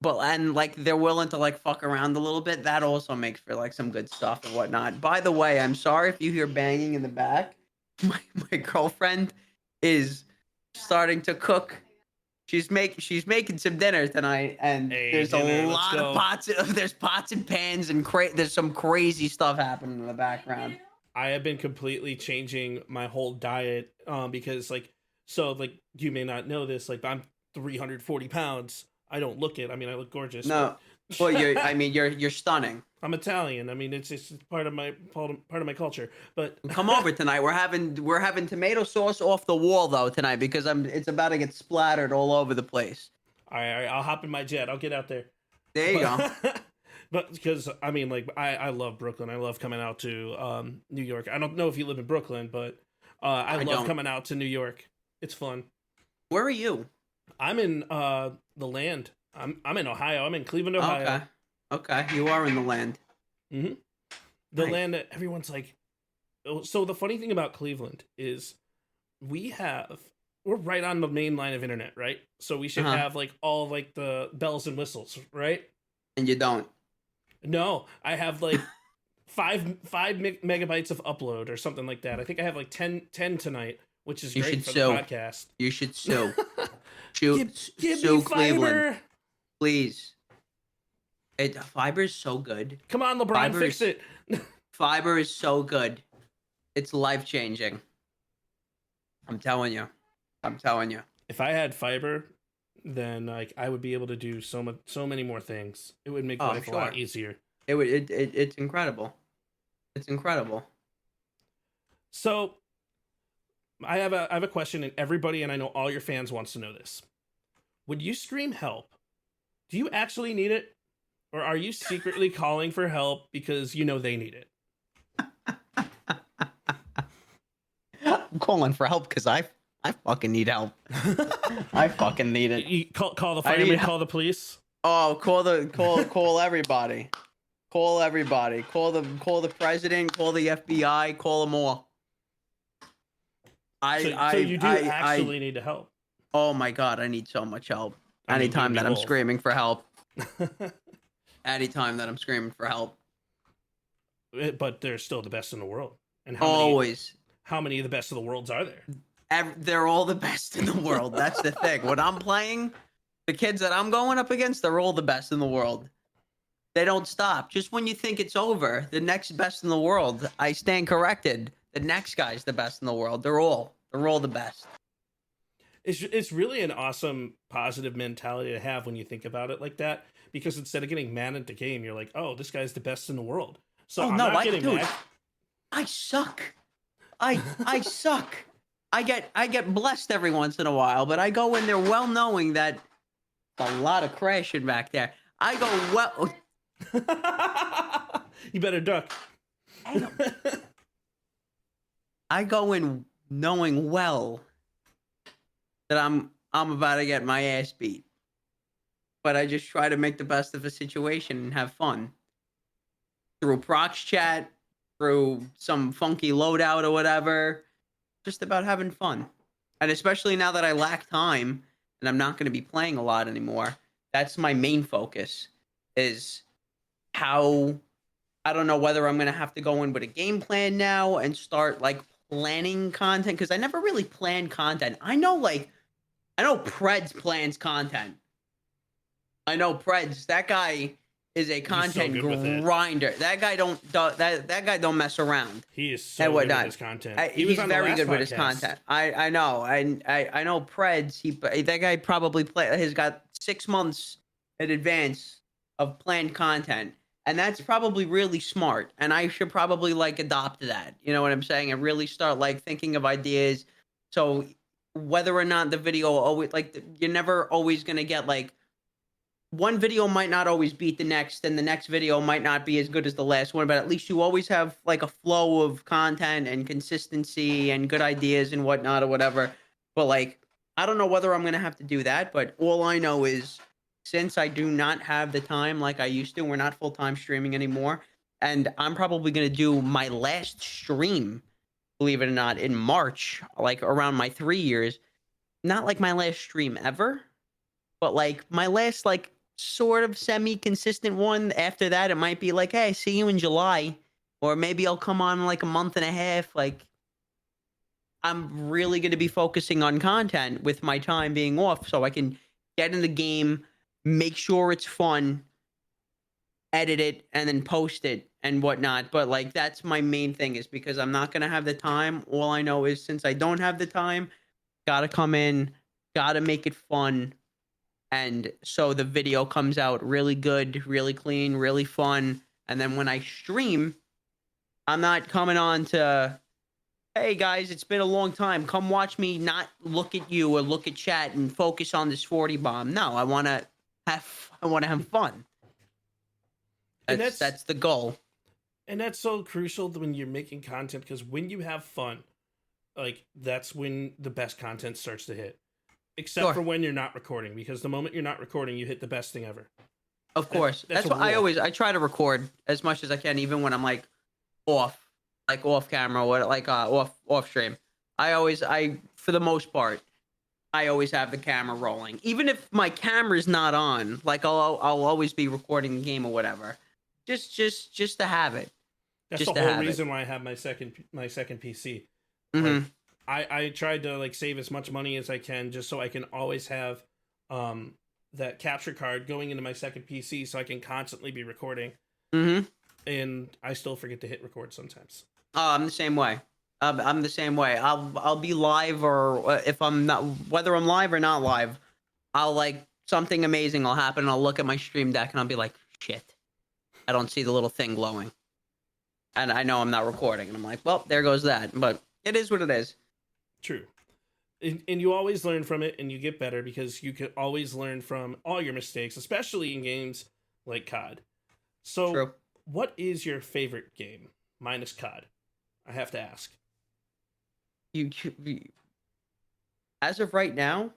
and like they're willing to like fuck around a little bit. That also makes for like some good stuff and whatnot. By the way, I'm sorry if you hear banging in the back. My girlfriend is starting to cook. She's making some dinner tonight, and there's a lot of pots. There's pots and pans, and there's some crazy stuff happening in the background. I have been completely changing my whole diet because like you may not know this, like I'm 340 pounds. I don't look it. I mean, I look gorgeous. No, well, you're stunning. I'm Italian. I mean, it's part of my culture. But come over tonight. We're having tomato sauce off the wall though tonight because it's about to get splattered all over the place. All right, I'll hop in my jet. I'll get out there. There you go. But because I mean, like I love Brooklyn. I love coming out to New York. I don't know if you live in Brooklyn, but I love coming out to New York. It's fun. Where are you? I'm in the land. I'm in Ohio. I'm in Cleveland, Ohio. Okay. You are in the land. Mm-hmm. The land that everyone's like. So the funny thing about Cleveland is we're right on the main line of internet, right? So we should have like all like the bells and whistles, right? And you don't. No, I have like 5 megabytes of upload or something like that. I think I have like 10 tonight, which is great for the podcast. You should sue. Give sue me Cleveland, fiber. Please. Fiber is so good. Come on, LeBron, fix it. Fiber is so good. It's life-changing. I'm telling you. If I had fiber, then like I would be able to do so many more things. It would make life a lot easier. It's incredible. It's incredible. So I have a question, and everybody, and I know all your fans wants to know this. When you scream help, do you actually need it? Or are you secretly calling for help because you know they need it? I'm calling for help because I fucking need help. I fucking need it. You call the fireman, call the police. Oh, call everybody. Call everybody. Call the president, call the FBI, call them all. So you do actually need to help. Oh my God, I need so much help. Anytime that I'm screaming for help. Anytime that I'm screaming for help. But they're still the best in the world. And how many of the best of the worlds are there? They're all the best in the world. That's the thing. When I'm playing, the kids that I'm going up against, they're all the best in the world. They don't stop. Just when you think it's over, the next best in the world, I stand corrected. The next guy's the best in the world. They're all the best. It's really an awesome, positive mentality to have when you think about it like that. Because instead of getting mad at the game, you're like, "Oh, this guy's the best in the world." So I'm not getting mad. I suck. I suck. I get blessed every once in a while, but I go in there well knowing that a lot of crashing back there. I go well. You better duck. I go in knowing well that I'm about to get my ass beat, but I just try to make the best of a situation and have fun through prox chat, through some funky loadout or whatever. Just about having fun, and especially now that I lack time and I'm not going to be playing a lot anymore. That's my main focus. Is how I don't know whether I'm going to have to go in with a game plan now and start like planning content, because I never really planned content. I know Preds plans content. I know Preds. That guy is a content grinder. That guy don't mess around. He is so good with his content. He's very good with his content. I know. I know Preds. That guy probably has got 6 months in advance of planned content. And that's probably really smart. And I should probably like adopt that. You know what I'm saying? And really start like thinking of ideas. So whether or not the video always like you're never always going to get like one video might not always beat the next, and the next video might not be as good as the last one, but at least you always have like a flow of content and consistency and good ideas and whatnot or whatever. But like, I don't know whether I'm going to have to do that, but all I know is since I do not have the time like I used to, we're not full-time streaming anymore, and I'm probably going to do my last stream, believe it or not, in March, like around my 3 years. Not like my last stream ever, but like my last like sort of semi-consistent one. After that, it might be like, hey, see you in July, or maybe I'll come on like a month and a half. Like, I'm really going to be focusing on content with my time being off so I can get in the game, make sure it's fun, edit it, and then post it and whatnot. But like, that's my main thing, is because I'm not going to have the time. All I know is since I don't have the time, gotta come in, gotta make it fun. And so the video comes out really good, really clean, really fun. And then when I stream, I'm not coming on to, hey guys, it's been a long time. Come watch me not look at you or look at chat and focus on this 40 bomb. No, I want to have fun. That's the goal. And that's so crucial when you're making content, because when you have fun, like that's when the best content starts to hit. Except for when you're not recording, because the moment you're not recording, you hit the best thing ever. Of course. That's what I try to record as much as I can, even when I'm like off camera or like off stream. For the most part, I always have the camera rolling. Even if my camera's not on, like I'll always be recording the game or whatever. Just to have it. That's the whole reason why I have my second PC. Mm-hmm. Like, I tried to like save as much money as I can just so I can always have that capture card going into my second PC so I can constantly be recording. Mm-hmm. And I still forget to hit record sometimes. Oh, I'm the same way. I'm the same way. I'll be live, or if I'm not, whether I'm live or not live, I'll like something amazing will happen and I'll look at my stream deck and I'll be like, shit, I don't see the little thing glowing. And I know I'm not recording. And I'm like, well, there goes that. But it is what it is. True. And you always learn from it and you get better, because you can always learn from all your mistakes, especially in games like COD. So True. What is your favorite game minus COD? I have to ask. As of right now,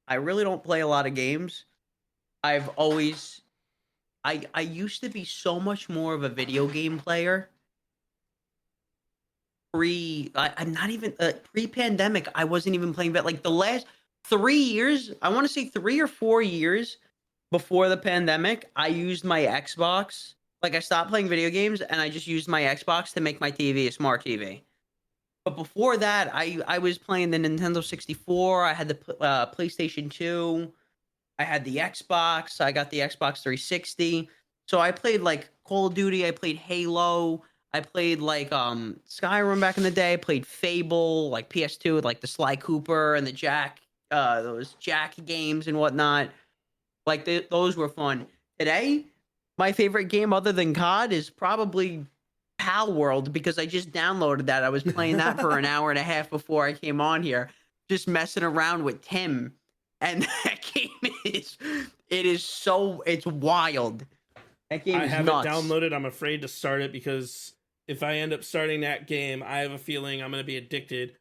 I really don't play a lot of games. I used to be so much more of a video game player. I'm not even pre-pandemic. I wasn't even playing, but like the last 3 years, I want to say 3 or 4 years before the pandemic, I used my Xbox. Like I stopped playing video games and I just used my Xbox to make my TV a smart TV. But before that, I was playing the Nintendo 64. I had the PlayStation 2. I had the Xbox. I got the Xbox 360. So I played like Call of Duty. I played Halo. I played like Skyrim back in the day. I played Fable, like PS2 with like the Sly Cooper and the Jack, those Jack games and whatnot. Like those were fun. Today, my favorite game other than COD is probably Pal World because I just downloaded that. I was playing that for an hour and a half before I came on here, just messing around with Tim. And that game it's wild. That game I is have nuts. it downloaded. I'm afraid to start it because if I end up starting that game, I have a feeling I'm going to be addicted.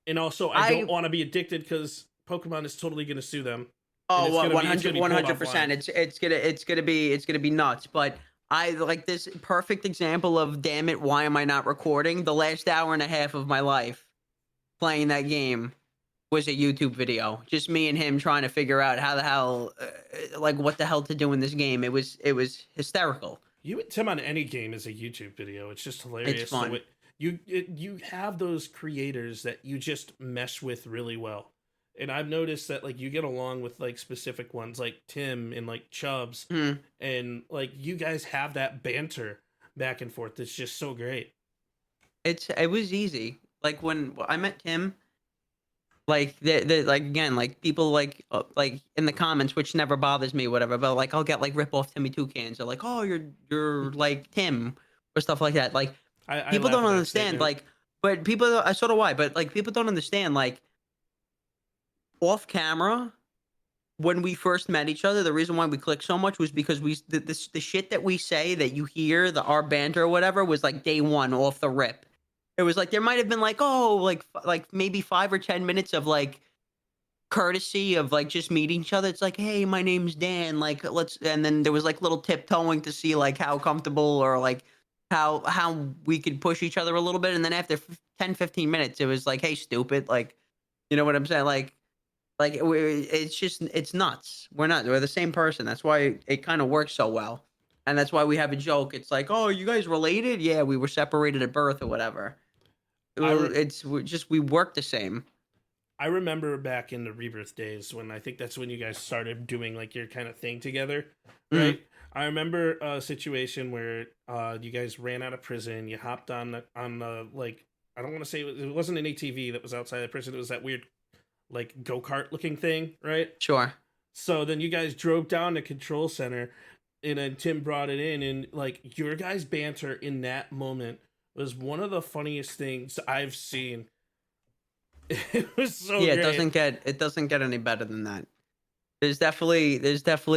And also, I don't want to be addicted because Pokemon is totally going to sue them. Oh, 100%. It's gonna be nuts. But I like this perfect example of, damn it, why am I not recording? The last hour and a half of my life playing that game was a YouTube video. Just me and him trying to figure out how the hell, what the hell to do in this game. It was hysterical. You and Tim on any game is a YouTube video. It's just hilarious. It's fun. So you have those creators that you just mesh with really well. And I've noticed that like you get along with like specific ones like Tim and like Chubbs, and like you guys have that banter back and forth. It's just so great. It was easy. Like when I met Tim, like the like again, like people like in the comments, which never bothers me, whatever. But like I'll get like rip off Timmy Toucans. They're like, oh, you're like Tim or stuff like that. Like people don't understand. Like, but people, so do I. But like people don't understand. Like off camera, when we first met each other, the reason why we clicked so much was because the shit that we say that you hear, our banter or whatever, was like day one off the rip. It was like there might have been like like maybe 5 or 10 minutes of like courtesy of like just meeting each other. It's like, hey, my name's Dan. Like and then there was like little tiptoeing to see like how comfortable or like how we could push each other a little bit. And then after 10-15 minutes, it was like, hey, stupid. Like, you know what I'm saying? Like it's nuts. We're the same person. That's why it kind of works so well. And that's why we have a joke. It's like, oh, you guys related? Yeah, we were separated at birth or whatever. We work the same. I remember back in the Rebirth days when I think that's when you guys started doing like your kind of thing together, right? I remember a situation where you guys ran out of prison. You hopped on the like, I don't want to say it wasn't an ATV that was outside the prison. It was that weird like go-kart looking thing, right? Sure. So then you guys drove down to Control Center, and then Tim brought it in, and like your guys' banter in that moment was one of the funniest things I've seen. It was so great. It doesn't get any better than that. There's definitely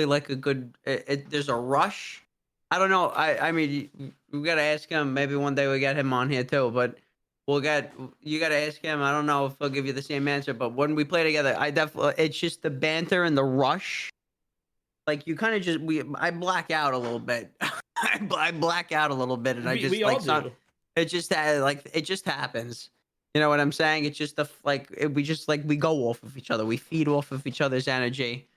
like a good there's a rush. I don't know. I mean we gotta ask him. Maybe one day we get him on here too, but you gotta ask him. I don't know if he'll give you the same answer, but when we play together, it's just the banter and the rush. Like you kind of I black out a little bit. I black out a little bit, and we all do. It just happens. You know what I'm saying? It's just we go off of each other. We feed off of each other's energy,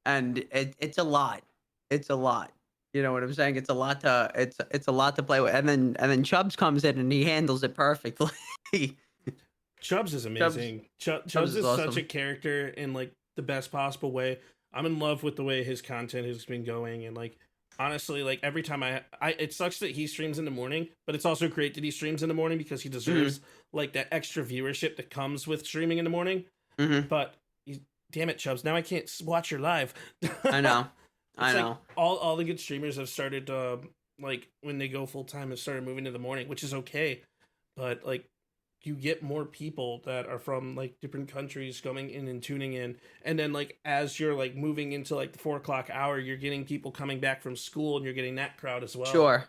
and it's a lot. It's a lot. You know what I'm saying? It's a lot to play with. And then Chubbs comes in and he handles it perfectly. Chubbs is amazing. Chubbs is awesome. Such a character in like the best possible way. I'm in love with the way his content has been going, and like honestly, like every time it sucks that he streams in the morning, but it's also great that he streams in the morning because he deserves like that extra viewership that comes with streaming in the morning. But damn it, Chubbs, now I can't watch your live. I know. I know. Like all the good streamers have started like when they go full time have started moving to the morning, which is okay. But like you get more people that are from like different countries coming in and tuning in, and then like as you're like moving into like the 4 o'clock hour, you're getting people coming back from school and you're getting that crowd as well. Sure.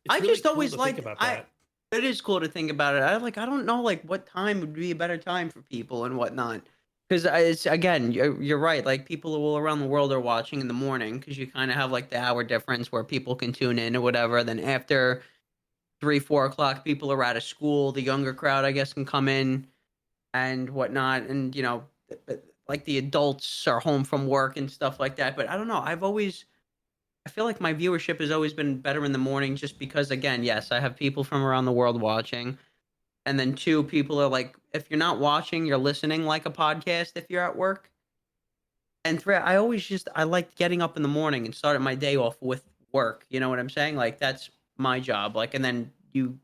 It's really just cool always to like think about that. It is cool to think about it. I don't know like what time would be a better time for people and whatnot. Because it's again, you're right. Like people all around the world are watching in the morning because you kind of have like the hour difference where people can tune in or whatever. Then after 3-4 o'clock, people are out of school. The younger crowd, I guess, can come in and whatnot. And you know, like the adults are home from work and stuff like that. But I don't know. I feel like my viewership has always been better in the morning, just because again, yes, I have people from around the world watching. And then 2, people are like, if you're not watching, you're listening like a podcast if you're at work. And 3, I like getting up in the morning and starting my day off with work. You know what I'm saying? Like, that's my job. Like, and then you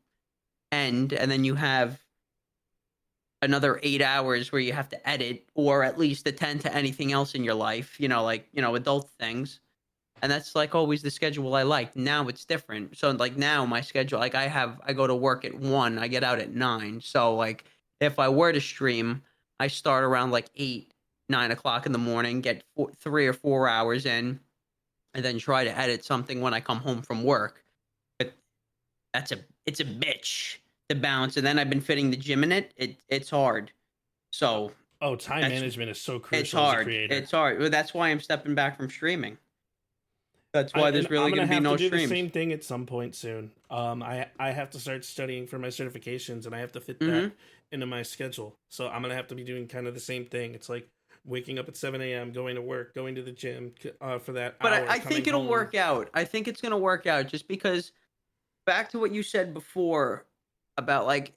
end, and then you have another 8 hours where you have to edit or at least attend to anything else in your life, you know, like, you know, adult things. And that's like always the schedule I liked. Now it's different. So like now my schedule, like I go to work at 1, I get out at 9. So like if I were to stream, I start around like 8, 9 o'clock in the morning, get 3 or 4 hours in, and then try to edit something when I come home from work. But it's a bitch to balance. And then I've been fitting the gym in it. It's hard. So time management is so crucial. It's hard. As a creator. It's hard. Well, that's why I'm stepping back from streaming. That's why there's really going to be no streams. I'm going to have to do the same thing at some point soon. I have to start studying for my certifications, and I have to fit that into my schedule. So I'm going to have to be doing kind of the same thing. It's like waking up at 7 a.m., going to work, going to the gym for that but hour. I think it'll work out. I think it's going to work out just because back to what you said before about like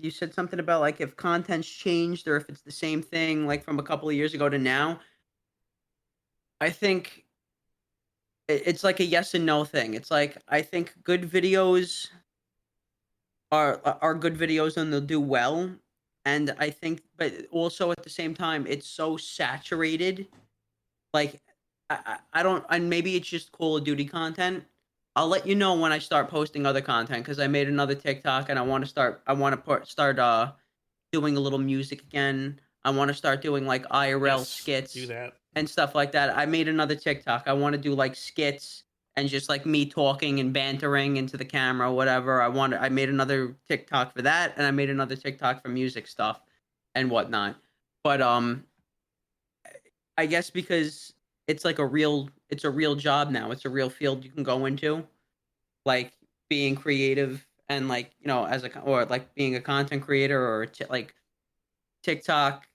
you said something about like if content's changed or if it's the same thing like from a couple of years ago to now. I think it's like a yes and no thing. It's like I think good videos are good videos and they'll do well. And I think, but also at the same time, it's so saturated. Like I don't, and maybe it's just Call of Duty content. I'll let you know when I start posting other content because I made another TikTok and I want to start doing a little music again. I want to start doing like IRL skits. Do that. And stuff like that. I made another TikTok. I want to do like skits and just like me talking and bantering into the camera, whatever. I made another TikTok for that, and I made another TikTok for music stuff and whatnot. But I guess because it's like it's a real job now. It's a real field you can go into, like being creative and like or like being a content creator or like TikTok.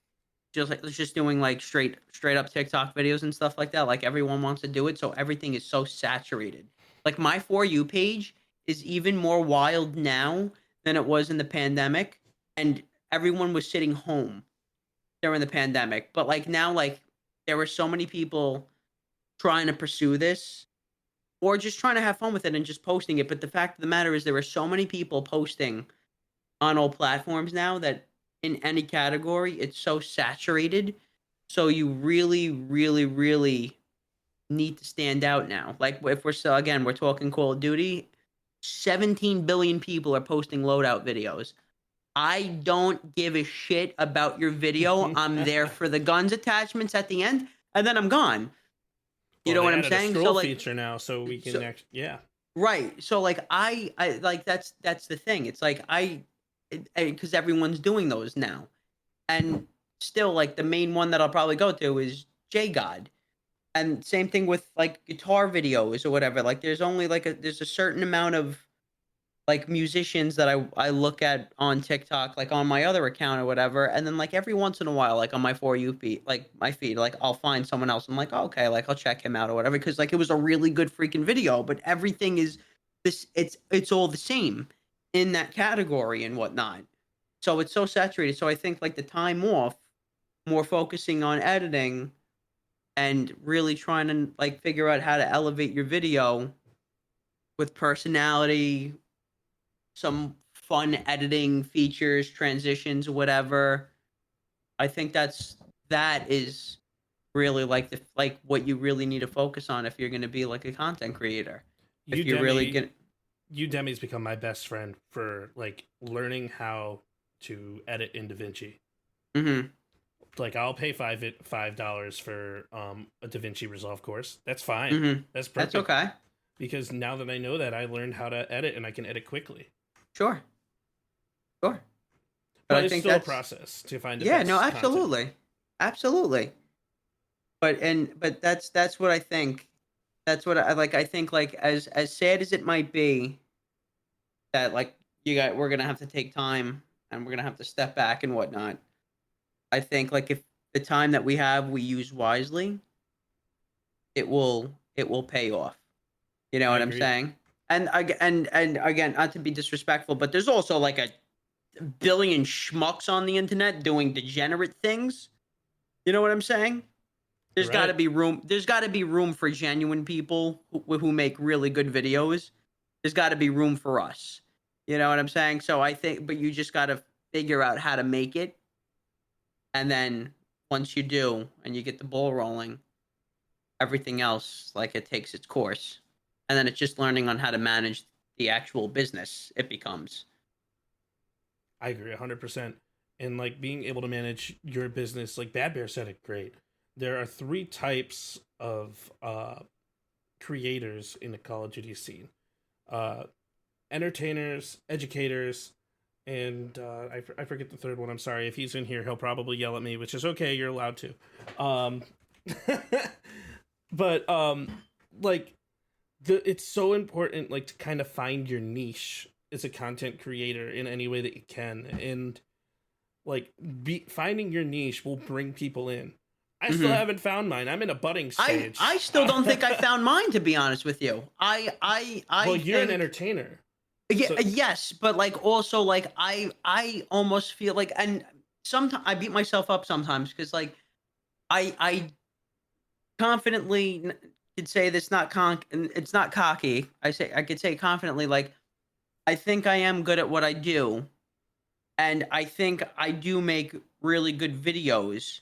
Just doing like straight up TikTok videos and stuff like that. Like everyone wants to do it, so everything is so saturated. Like my For You page is even more wild now than it was in the pandemic, and everyone was sitting home during the pandemic. But like now, like there were so many people trying to pursue this or just trying to have fun with it and just posting it. But the fact of the matter is there are so many people posting on all platforms now that in any category, it's so saturated. So you really, really, really need to stand out now. Like if we're talking Call of Duty, 17 billion people are posting loadout videos. I don't give a shit about your video. I'm there for the guns attachments at the end, and then I'm gone. You know what I'm saying? So like feature now, so we can right. So like I like that's the thing. It's like because everyone's doing those now, and still like the main one that I'll probably go to is J God, and same thing with like guitar videos or whatever. Like there's only there's a certain amount of like musicians that I look at on TikTok, like on my other account or whatever, and then like every once in a while, like on my For You feed, like my feed, like I'll find someone else. I'm like, oh, okay, like I'll check him out or whatever, because like it was a really good freaking video, but everything is this. It's all the same in that category and whatnot. So it's so saturated. So I think like the time off, more focusing on editing and really trying to like figure out how to elevate your video with personality, some fun editing features, transitions, whatever. I think that is really like what you really need to focus on if you're going to be like a content creator. If you're really going Udemy's become my best friend for like learning how to edit in DaVinci. Mm-hmm. Like I'll pay $5 for a DaVinci Resolve course. That's fine. Mm-hmm. That's perfect. That's okay. Because now that I know that, I learned how to edit and I can edit quickly. Sure. But it's still a process to find. Absolutely, content. Absolutely. But that's what I think. That's what I like. I think like as sad as it might be, that like we're gonna have to take time and we're gonna have to step back and whatnot. I think like if the time that we have we use wisely, it will pay off. You know what I'm saying? And again, not to be disrespectful, but there's also like a billion schmucks on the internet doing degenerate things. You know what I'm saying? There's got to be room. There's got to be room for genuine people who make really good videos. There's got to be room for us. You know what I'm saying? So I think, but you just got to figure out how to make it. And then once you do, and you get the ball rolling, everything else, like, it takes its course. And then it's just learning on how to manage the actual business it becomes. I agree 100%. And like being able to manage your business, like Bad Bear said it great. There are 3 types of creators in the Call of Duty scene: entertainers, educators, and I forget the third one. I'm sorry. If he's in here, he'll probably yell at me, which is okay. You're allowed to. But like it's so important, like, to kind of find your niche as a content creator in any way that you can, and like finding your niche will bring people in. I still haven't found mine. I'm in a budding stage. I still don't think I found mine, to be honest with you. Well, you're an entertainer. Yeah, So, yes, but like also like I almost feel like, and sometimes I beat myself up sometimes because like I confidently could say this, it's not cocky. I could say confidently, like, I think I am good at what I do, and I think I do make really good videos,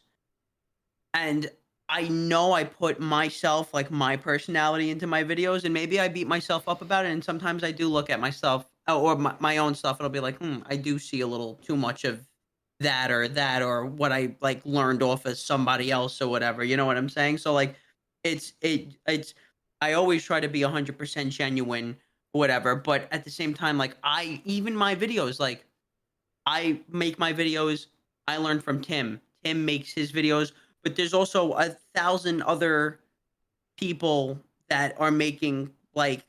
and I know I put myself, like, my personality into my videos, and maybe I beat myself up about it, and sometimes I do look at myself or my own stuff, and I'll be like, I do see a little too much of that or what I, like, learned off of somebody else or whatever, you know what I'm saying? So, like, it's I always try to be 100% genuine, whatever, but at the same time, like, even my videos, like, I make my videos, I learn from Tim. Tim makes his videos, but there's also 1,000 other people that are making, like,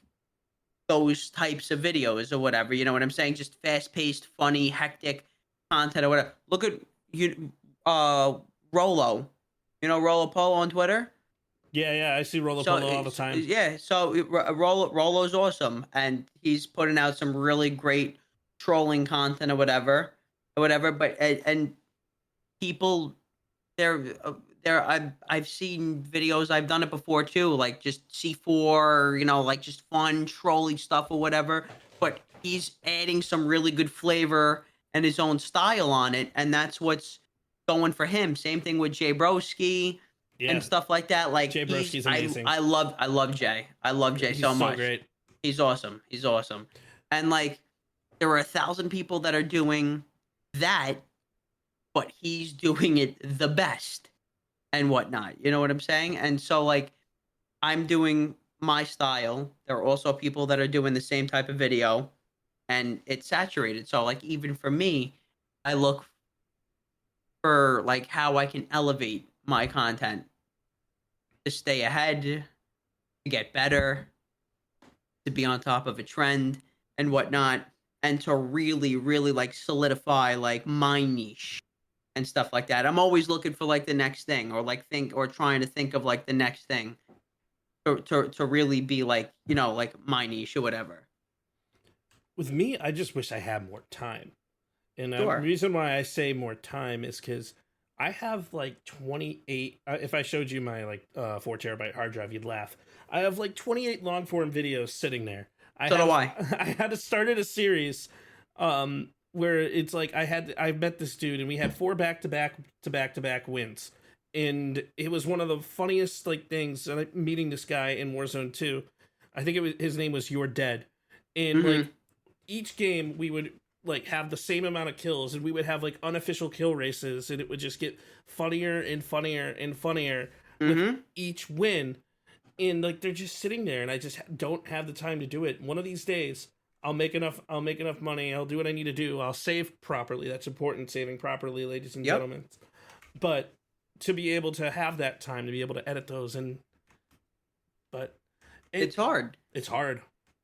those types of videos or whatever, you know what I'm saying? Just fast-paced, funny, hectic content or whatever. Look at Rolo. You know Rolo Polo on Twitter? Yeah, I see Rolo Polo all the time. Yeah, so Rolo's awesome, and he's putting out some really great trolling content or whatever. But and people, I've seen videos. I've done it before too, like just C4, you know, like just fun trolly stuff or whatever. But he's adding some really good flavor and his own style on it, and that's what's going for him. Same thing with Jay Broski. Yeah. And stuff like that. Like, Jay Broski's amazing. I love Jay. I love Jay so much. Great. He's awesome. And like, there are 1,000 people that are doing that, but he's doing it the best and whatnot. You know what I'm saying? And so, like, I'm doing my style. There are also people that are doing the same type of video, and it's saturated. So, like, even for me, I look for, like, how I can elevate my content to stay ahead, to get better, to be on top of a trend and whatnot, and to really, really, like, solidify, like, my niche and stuff like that. I'm always looking for, like, the next thing, or like trying to think of, like, the next thing to really be, like, you know, like, my niche or whatever. With me, I just wish I had more time. And the Sure. reason why I say more time is because I have like 28. If I showed you my like 4 terabyte hard drive, you'd laugh. I have like 28 long form videos sitting there. So do I. I had started a series where it's like I met this dude and we had 4 back-to-back wins, and it was one of the funniest like things. Meeting this guy in Warzone 2, I think his name was You're Dead, and like each game we would like have the same amount of kills, and we would have like unofficial kill races, and it would just get funnier and funnier and funnier with each win. And like they're just sitting there, and I just don't have the time to do it. One of these days I'll make enough money, I'll do what I need to do, I'll save properly. That's important, saving properly, ladies and gentlemen. But to be able to have that time to be able to edit those, but it's hard.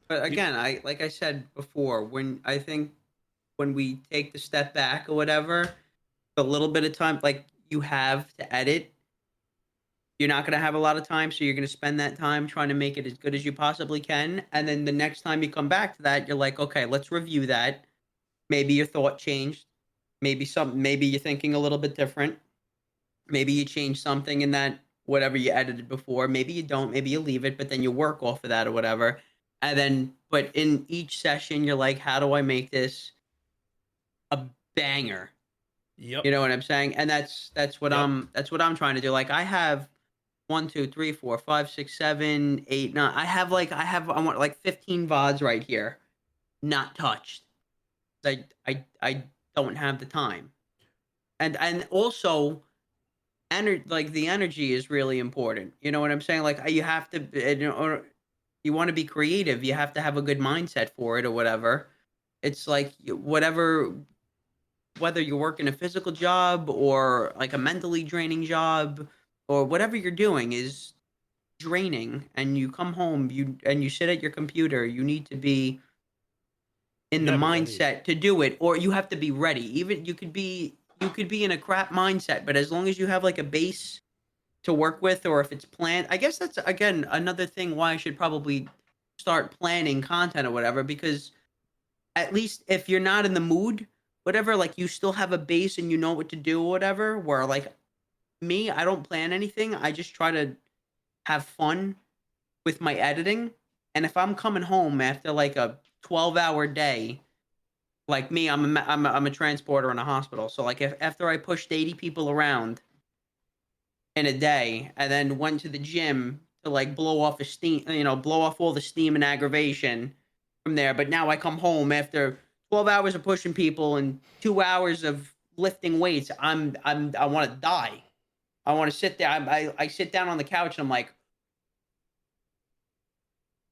But again, like I said before, when we take the step back or whatever, a little bit of time, like, you have to edit, you're not going to have a lot of time, so you're going to spend that time trying to make it as good as you possibly can. And then the next time you come back to that, you're like, okay, let's review that. Maybe your thought changed. Maybe you're thinking a little bit different. Maybe you change something in that, whatever you edited before. Maybe you don't. Maybe you leave it, but then you work off of that or whatever. And then, but in each session, you're like, how do I make this a banger? Yep. You know what I'm saying? And that's what I'm trying to do. Like, I have 1, 2, 3, 4, 5, 6, 7, 8, 9. I want like 15 VODs right here, not touched. I don't have the time, and also, like the energy is really important. You know what I'm saying? Like you have to, or you want to be creative, you have to have a good mindset for it or whatever. It's like whatever, whether you're working a physical job or like a mentally draining job or whatever you're doing is draining, and you come home, you sit at your computer, you need to be in the mindset to do it, or you have to be ready. Even you could be in a crap mindset, but as long as you have like a base to work with, or if it's planned, I guess that's again another thing why I should probably start planning content or whatever, because at least if you're not in the mood, whatever, like you still have a base and you know what to do or whatever. Where like me, I don't plan anything. I just try to have fun with my editing. And if I'm coming home after like a 12-hour day, like me, I'm a transporter in a hospital. So like if after I pushed 80 people around in a day and then went to the gym to like blow off all the steam and aggravation from there. But now I come home after 12 hours of pushing people and 2 hours of lifting weights. I want to die. I want to sit there. I sit down on the couch and I'm like,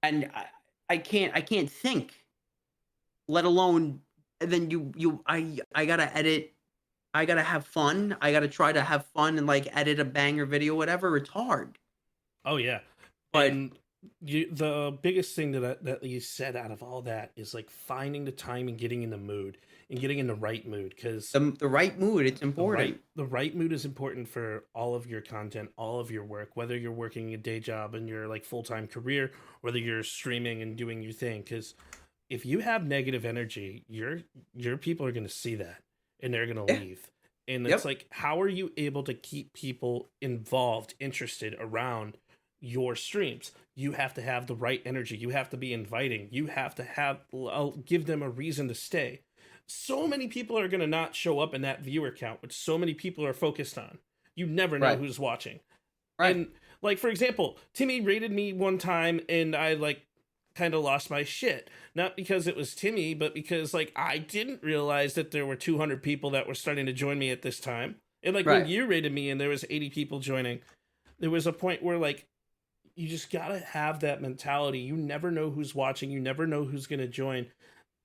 and I can't think, let alone, and then I gotta edit. I gotta have fun. I gotta try to have fun and like edit a banger video, whatever. It's hard. Oh yeah, but the biggest thing that you said out of all that is like finding the time and getting in the mood and getting in the right mood, because the right mood, it's important. The right mood is important for all of your content, all of your work, whether you're working a day job in your like full-time career, whether you're streaming and doing your thing. Because if you have negative energy, your people are going to see that and they're going to leave. And it's like, how are you able to keep people involved, interested around your streams? You have to have the right energy. You have to be inviting. You have to give them a reason to stay. So many people are going to not show up in that viewer count, which so many people are focused on. You never know who's watching. Right. And like, for example, Timmy rated me one time and I like kind of lost my shit. Not because it was Timmy, but because like I didn't realize that there were 200 people that were starting to join me at this time. And like when you rated me and there was 80 people joining, there was a point where like, you just got to have that mentality. You never know who's watching. You never know who's going to join.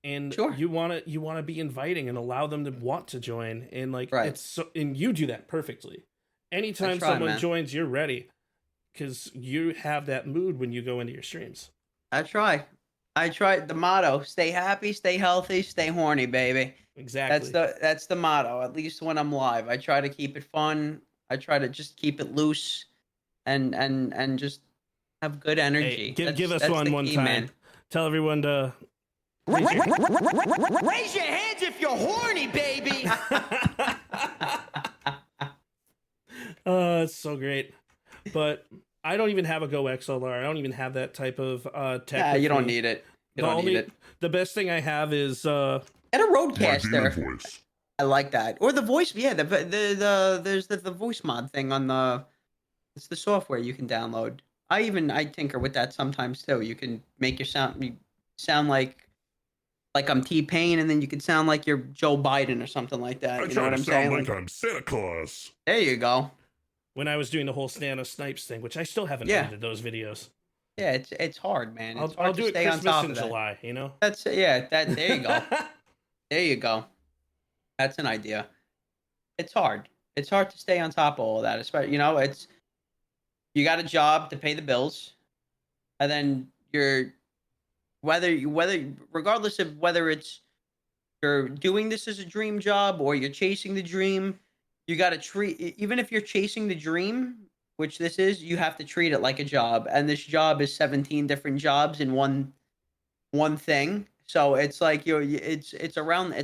And you want to be inviting and allow them to want to join. And like, it's so, and you do that perfectly. Anytime someone joins, you're ready, because you have that mood when you go into your streams. I try the motto: stay happy, stay healthy, stay horny, baby. Exactly. That's the motto. At least when I'm live, I try to keep it fun. I try to just keep it loose and just have good energy. Hey, give us one time. Man. Tell everyone to raise your hands if you're horny, baby. It's so great. But I don't even have a Go XLR. I don't even have that type of tech. Yeah, you don't need it. The best thing I have is and a roadcaster. I like that. Or the voice. Yeah, there's the voice mod thing on it's the software you can download. I tinker with that sometimes too. You can make you sound like I'm T-Pain, and then you can sound like you're Joe Biden or something like that. You know what I'm saying? Like I'm Santa Claus. There you go. When I was doing the whole Santa Snipes thing, which I still haven't edited those videos. Yeah, it's hard, man. It's hard I'll do to stay Christmas on top in of that. July, you know? There you go. There you go. That's an idea. It's hard. It's hard to stay on top of all of that. Especially, you got a job to pay the bills, and then regardless of whether it's you're doing this as a dream job or you're chasing the dream, you got to treat, even if you're chasing the dream, which this is, you have to treat it like a job. And this job is 17 different jobs in one thing. So it's like it's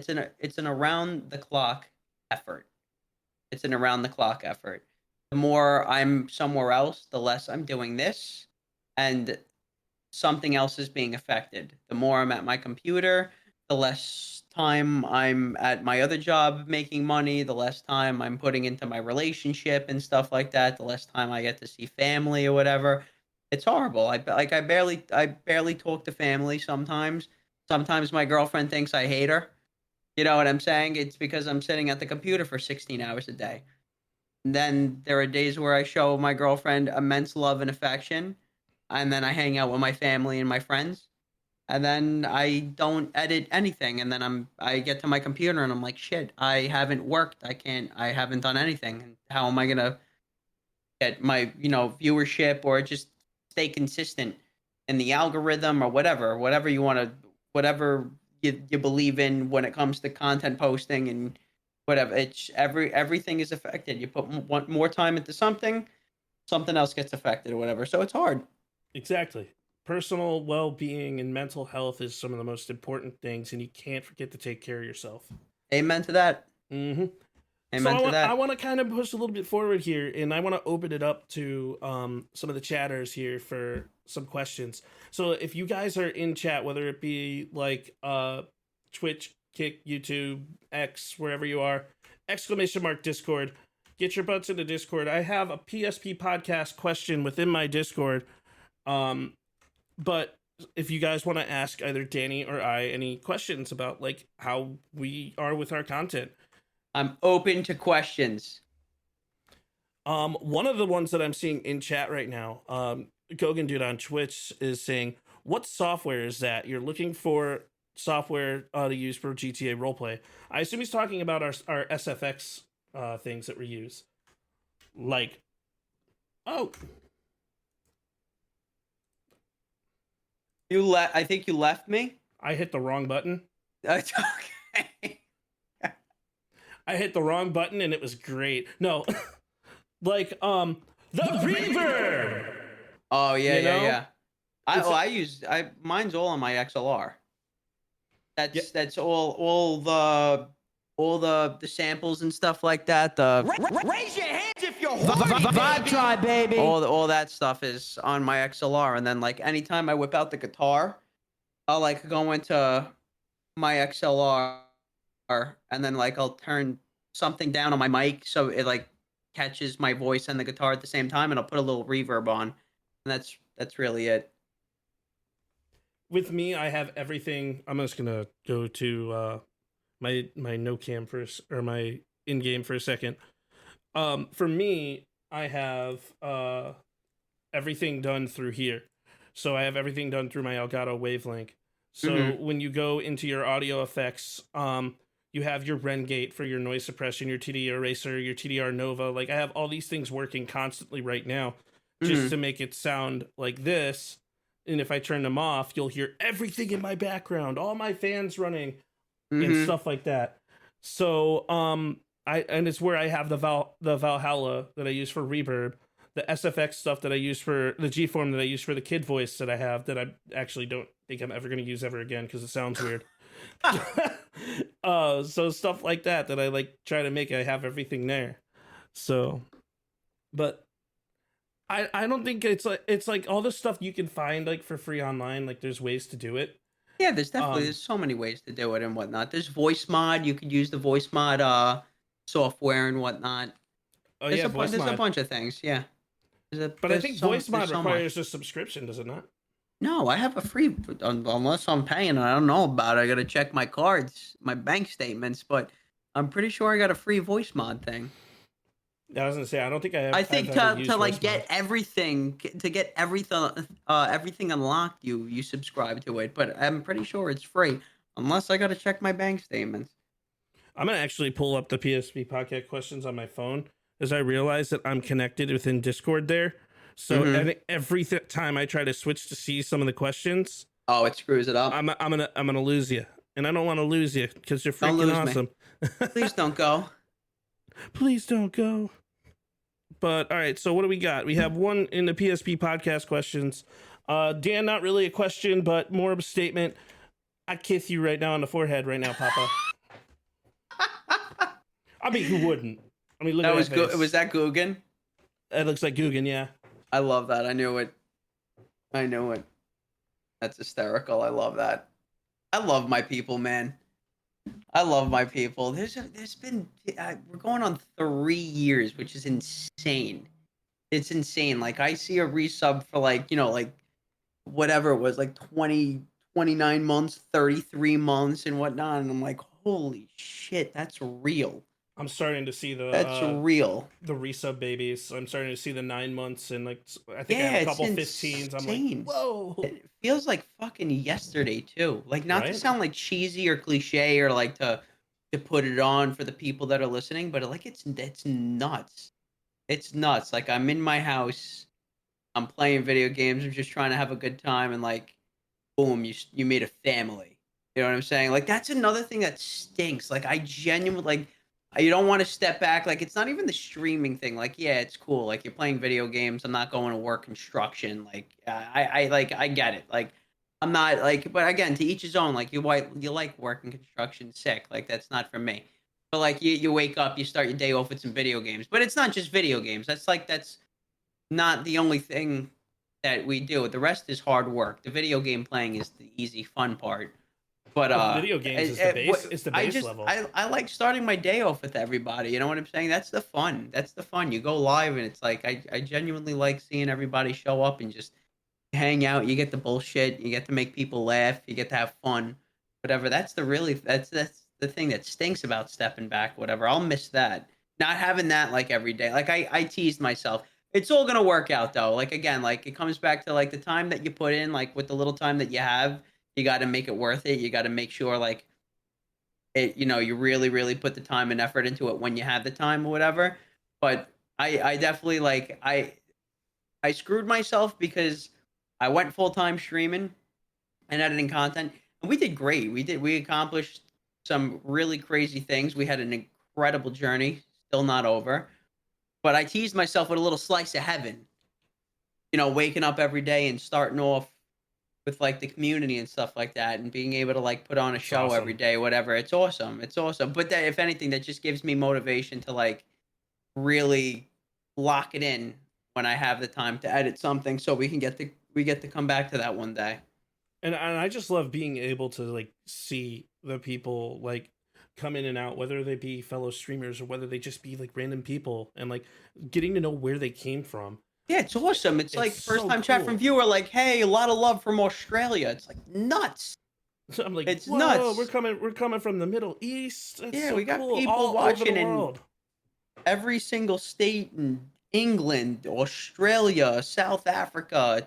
an around the clock effort. It's an around the clock effort. The more I'm somewhere else, the less I'm doing this, and something else is being affected. The more I'm at my computer, the less time I'm at my other job making money, the less time I'm putting into my relationship and stuff like that, the less time I get to see family or whatever. It's horrible. I barely talk to family sometimes. Sometimes my girlfriend thinks I hate her. You know what I'm saying? It's because I'm sitting at the computer for 16 hours a day. And then there are days where I show my girlfriend immense love and affection, and then I hang out with my family and my friends, and then I don't edit anything, and then I get to my computer and I'm like, shit, I haven't worked. I haven't done anything. And how am I gonna get my, viewership or just stay consistent in the algorithm or whatever you want to, whatever you believe in when it comes to content posting and whatever. It's everything is affected. You put more time into something else gets affected or whatever. So it's hard. Exactly. Personal well-being and mental health is some of the most important things, and you can't forget to take care of yourself. Amen to that. Mm-hmm. Amen to that. I want to kind of push a little bit forward here, and I want to open it up to some of the chatters here for some questions. So if you guys are in chat, whether it be like Twitch, Kick, YouTube, X, wherever you are, ! Discord, get your butts into Discord. I have a PSP podcast question within my Discord. But if you guys want to ask either Danny or I any questions about like how we are with our content, I'm open to questions. One of the ones that I'm seeing in chat right now, Gogan Dude on Twitch is saying, what software is that? You're looking for software to use for GTA roleplay. I assume he's talking about our SFX things that we use. Like, oh. I think you left me. I hit the wrong button. That's okay. I hit the wrong button and it was great. No. Like, the reverb! Oh, yeah, You know? yeah. Mine's all on my XLR. That's all the samples and stuff like that. Raise your hands if you're Vibe Tribe, baby. All that stuff is on my XLR, and then like anytime I whip out the guitar, I'll like go into my XLR, and then like I'll turn something down on my mic so it like catches my voice and the guitar at the same time, and I'll put a little reverb on, and that's really it. With me, I have everything. I'm just gonna go to my no cam first, or my in game for a second. For me, I have everything done through here. So I have everything done through my Elgato Wavelink. So when you go into your audio effects, you have your Rengate for your noise suppression, your TD Eraser, your TDR Nova. Like I have all these things working constantly right now just to make it sound like this. And if I turn them off, you'll hear everything in my background, all my fans running and stuff like that. So and it's where I have the Valhalla that I use for reverb, the SFX stuff that I use for the G-form that I use for the kid voice that I have that I actually don't think I'm ever going to use ever again because it sounds weird. So stuff like that I like try to make. I have everything there. So, but I don't think it's like all this stuff you can find like for free online. Like there's ways to do it. Yeah, there's so many ways to do it and whatnot. There's voice mod. You could use the voice mod software and whatnot. Oh, there's yeah, voice mod. There's a bunch of things, yeah. But I think voice mod requires a subscription, does it not? No, I have a free, unless I'm paying. I don't know about it. I got to check my cards, my bank statements, but I'm pretty sure I got a free voice mod thing. I was gonna say I don't think I have. I think to like get everything everything unlocked, you subscribe to it, but I'm pretty sure it's free unless I got to check my bank statements. I'm gonna actually pull up the PSP Podcast questions on my phone as I realize that I'm connected within Discord there. So every time I try to switch to see some of the questions, it screws it up. I'm gonna lose you, and I don't want to lose you because you're freaking awesome. Please don't go. Please don't go. But all right, so what do we got? We have one in the PSP Podcast questions. Dan, not really a question, but more of a statement. I kiss you right now on the forehead right now, Papa. I mean, who wouldn't? I mean, look at that face. Was that Guggen? It looks like Guggen, yeah. I love that. I knew it. That's hysterical. I love that. I love my people, man. I love my people. There's been we're going on 3 years, which is insane. It's insane. Like I see a resub for like whatever it was, like 20, 29 months, 33 months and whatnot, and I'm like, holy shit, that's real. I'm starting to see That's real. the resub babies. I'm starting to see the 9 months, and like I think I Yeah, have a it's couple 15s. I'm like, insane. whoa. It feels like fucking yesterday too. Like not to Right? sound like cheesy or cliche or like to put it on for the people that are listening, but like it's nuts. It's nuts. Like I'm in my house, I'm playing video games, I'm just trying to have a good time, and like, boom, you made a family. You know what I'm saying? Like that's another thing that stinks. Like I genuinely like you don't want to step back. Like it's not even the streaming thing. Like yeah, it's cool. Like you're playing video games. I'm not going to work construction. Like I get it. Like I'm not like, but again, to each his own. Like you like working construction, sick. Like that's not for me. But like you wake up, you start your day off with some video games. But it's not just video games. That's not the only thing that we do. The rest is hard work. The video game playing is the easy, fun part. But video games is the base. It's the base level. I like starting my day off with everybody. You know what I'm saying? That's the fun. That's the fun. You go live, and it's like I genuinely like seeing everybody show up and just hang out. You get the bullshit. You get to make people laugh. You get to have fun. Whatever. That's the thing that stinks about stepping back. Whatever. I'll miss that. Not having that like every day. Like I teased myself. It's all gonna work out though. Like again, like it comes back to like the time that you put in, like with the little time that you have. You got to make it worth it. You got to make sure like it, you really, really put the time and effort into it when you have the time or whatever. But I definitely like, I screwed myself because I went full-time streaming and editing content, and we did great. We accomplished some really crazy things. We had an incredible journey, still not over, but I teased myself with a little slice of heaven, waking up every day and starting off with like the community and stuff like that, and being able to like put on a show awesome. every day, whatever. It's awesome. But that, if anything, that just gives me motivation to like really lock it in when I have the time to edit something, so we get to come back to that one day. And I just love being able to like see the people like come in and out, whether they be fellow streamers or whether they just be like random people, and like getting to know where they came from. Yeah, it's awesome. It's like so first time chat cool. from viewer, like, hey, a lot of love from Australia. It's like nuts. So I'm like, It's whoa, nuts. We're coming from the Middle East. That's Yeah, so we got cool. people all watching over the in world. Every single state in England, Australia, South Africa.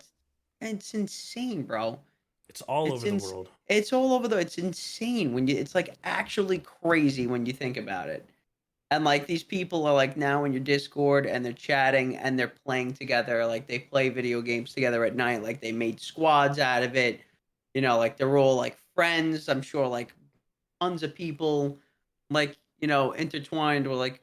It's insane, bro. It's all over the world. It's all over it's insane it's like actually crazy when you think about it. And like these people are like now in your Discord, and they're chatting and they're playing together. Like they play video games together at night. Like they made squads out of it. Like they're all like friends. I'm sure like tons of people like, intertwined with like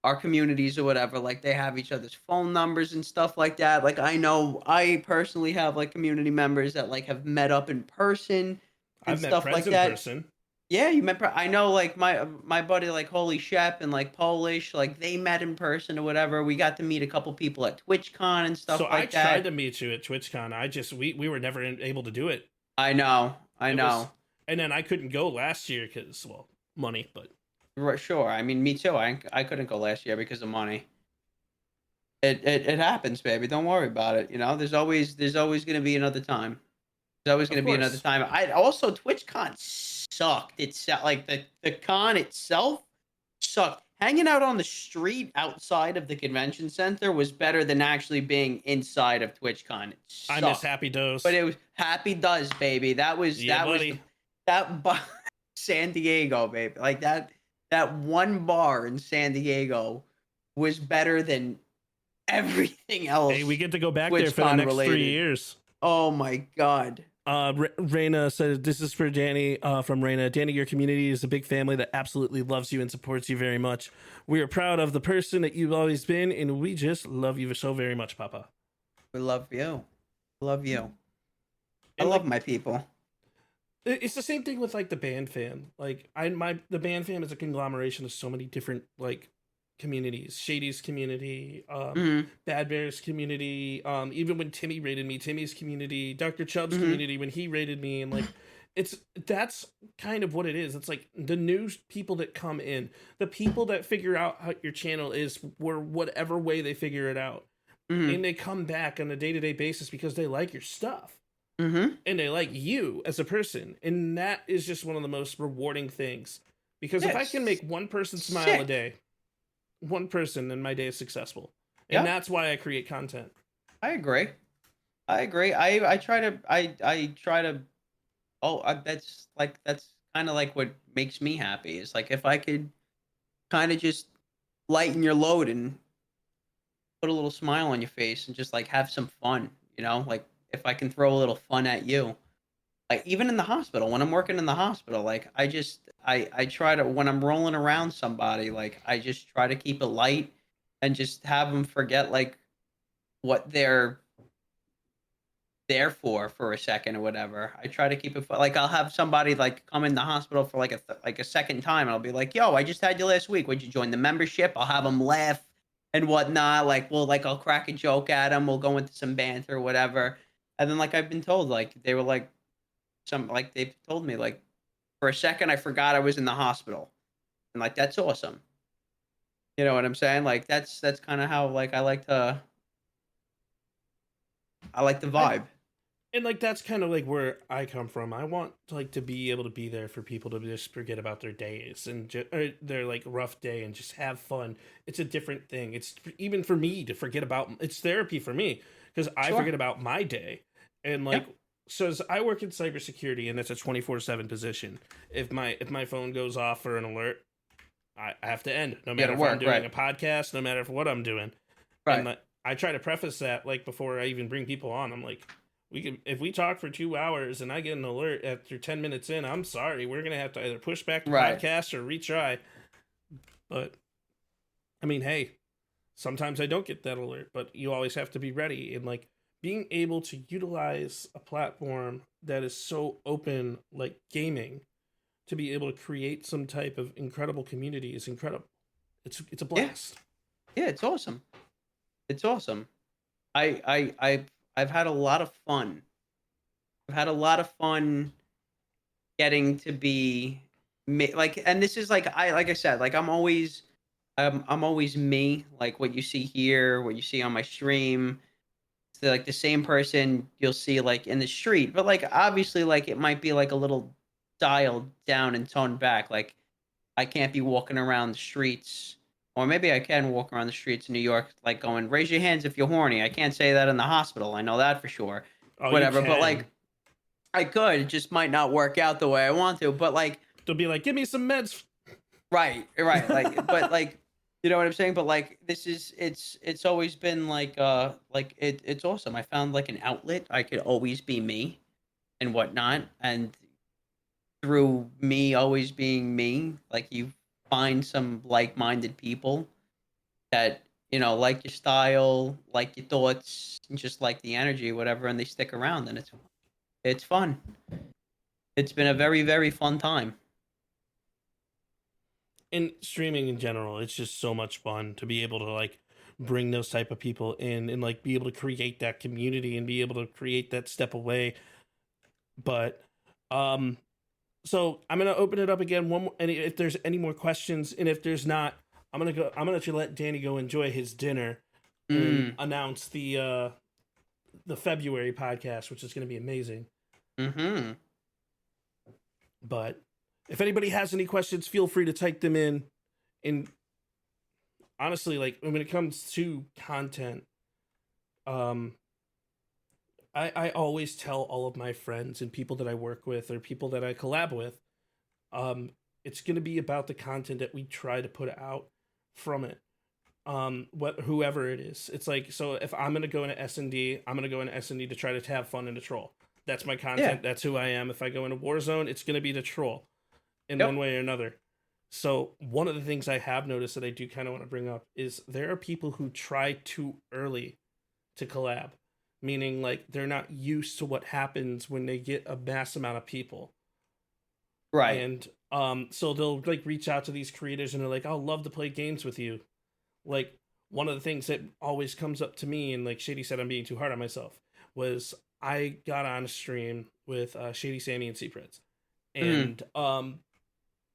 our communities or whatever. Like they have each other's phone numbers and stuff like that. Like I know I personally have like community members that like have met up in person and I've stuff met like friends in that. person. Yeah, you met. I know, like my buddy, like Holy Shep and like Polish, like they met in person or whatever. We got to meet a couple people at TwitchCon and stuff So like that. I tried to meet you at TwitchCon. We were never able to do it. I know. And then I couldn't go last year because money. But Right, sure. I mean, me too. I couldn't go last year because of money. It happens, baby. Don't worry about it. There's always gonna be another time. There's always gonna be another time. TwitchCon sucked. It's like the con itself sucked. Hanging out on the street outside of the convention center was better than actually being inside of TwitchCon. I miss Happy Dose. But it was Happy Does, baby. That was San Diego, baby. Like that one bar in San Diego was better than everything else. Hey, we get to go back there for the next 3 years. Oh my god. Raina said, this is for Danny, from Raina. Danny, your community is a big family that absolutely loves you and supports you very much. We are proud of the person that you've always been, and we just love you so very much, Papa. We love you. Love you. I And love my people. It's the same thing with like the band fam. Like the band fam is a conglomeration of so many different like communities. Shady's community, Bad Bear's community, even when Timmy raided me, Timmy's community, Dr. Chubb's community when he raided me, and like that's kind of what it is. It's like the new people that come in, the people that figure out how your channel is, or whatever way they figure it out, and they come back on a day-to-day basis because they like your stuff. And they like you as a person, and that is just one of the most rewarding things. Because if I can make one person smile a day, one person, then my day is successful, and that's why I create content. I agree. I try to. That's kind of like what makes me happy. Is like if I could kind of just lighten your load and put a little smile on your face and just like have some fun, like. If I can throw a little fun at you, like even in the hospital, when I'm working in the hospital, like I try to, when I'm rolling around somebody, like I just try to keep it light and just have them forget like what they're there for a second or whatever. I try to keep it like I'll have somebody like come in the hospital for like a second time, and I'll be like, "Yo, I just had you last week. Would you join the membership?" I'll have them laugh and whatnot. Like, I'll crack a joke at them. We'll go into some banter or whatever. And then, like, I've been told, like, they were like, they've told me, like, for a second, I forgot I was in the hospital. And, like, that's awesome. You know what I'm saying? Like, that's kind of how, like, I like the vibe. And, like, that's kind of, like, where I come from. I want, like, to be able to be there for people to just forget about their days and their, like, rough day and just have fun. It's a different thing. It's even for me to forget about, it's therapy for me because I forget about my day. And like, so as I work in cybersecurity, and it's a 24/7 position. If my phone goes off for an alert, I have to end. No matter if I'm doing a podcast, no matter what I'm doing. Right. And I try to preface that like before I even bring people on. I'm like, if we talk for 2 hours and I get an alert after 10 minutes in, I'm sorry, we're gonna have to either push back the podcast or retry. But I mean, hey, sometimes I don't get that alert, but you always have to be ready. And like, being able to utilize a platform that is so open, like gaming, to be able to create some type of incredible community is incredible. It's a blast. Yeah, it's awesome. It's awesome. I've had a lot of fun. I've had a lot of fun getting to be like, and this is like I said, like I'm always me. Like what you see here, what you see on my stream. Like the same person you'll see like in the street, but like obviously like it might be like a little dialed down and toned back. Like I can't be walking around the streets, or maybe I can walk around the streets in New York like going, raise your hands if you're horny. I can't say that in the hospital, I know that for sure. Whatever, but like I could, it just might not work out the way I want to. But like they'll be like, give me some meds. Right, like but like, you know what I'm saying? But like this is it's always been like it's awesome. I found like an outlet. I could always be me and whatnot. And through me always being me, like you find some like-minded people that, like your style, like your thoughts, and just like the energy, whatever, and they stick around, and it's fun. It's been a very, very fun time. In streaming in general, it's just so much fun to be able to like bring those type of people in and like be able to create that community and be able to create that step away. But so I'm gonna open it up again. One more, and if there's any more questions, and if there's not, I'm gonna let Danny go enjoy his dinner and announce the February podcast, which is gonna be amazing. But if anybody has any questions, feel free to type them in. And honestly, like when it comes to content, I always tell all of my friends and people that I work with or people that I collab with, it's going to be about the content that we try to put out from it. Whoever it is, it's like, so if I'm going to go into S&D, I'm going to go into S&D to try to have fun and to troll. That's my content. Yeah. That's who I am. If I go into Warzone, it's going to be to troll in one way or another. So one of the things I have noticed that I do kind of want to bring up is there are people who try too early to collab, meaning like they're not used to what happens when they get a mass amount of people. Right. And so they'll like reach out to these creators and they're like, I'll love to play games with you. Like one of the things that always comes up to me, and like Shady said, I'm being too hard on myself, was I got on a stream with Shady Sammy and Seapreds. And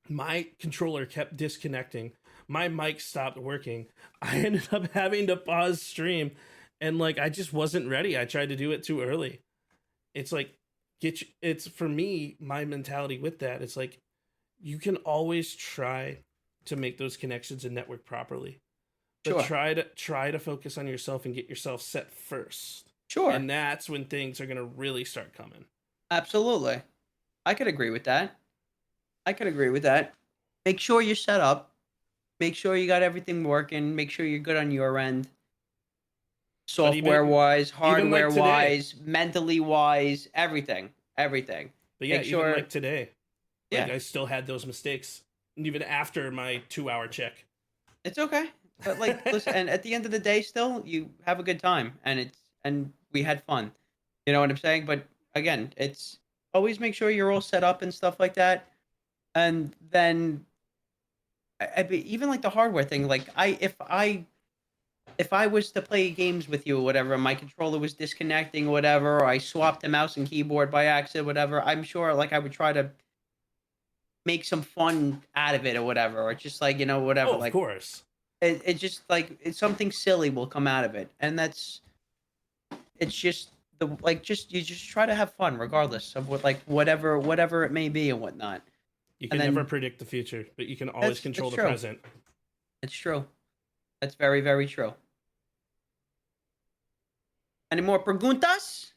my controller kept disconnecting. My mic stopped working. I ended up having to pause stream, and like I just wasn't ready. I tried to do it too early. It's like it's for me, my mentality with that, it's like you can always try to make those connections and network properly. But try to focus on yourself and get yourself set first. Sure. And that's when things are going to really start coming. Absolutely. I could agree with that. Make sure you're set up. Make sure you got everything working. Make sure you're good on your end. Software-wise, hardware-wise, mentally-wise, everything. Everything. But yeah, Make sure... even like today, yeah. I still had those mistakes. Even after my 2-hour check. It's okay. But like, listen, and at the end of the day, still, you have a good time. And we had fun. You know what I'm saying? But again, it's always make sure you're all set up and stuff like that. And then even like the hardware thing, like if I was to play games with you or whatever, and my controller was disconnecting or whatever, or I swapped the mouse and keyboard by accident, whatever, I'm sure like I would try to make some fun out of it or whatever, or just like, you know, whatever. Oh, of course. It just like it's something silly will come out of it, and it's just you just try to have fun regardless of whatever it may be and whatnot. You can never predict the future, but you can always control the present. It's true. That's very, very true. Any more preguntas?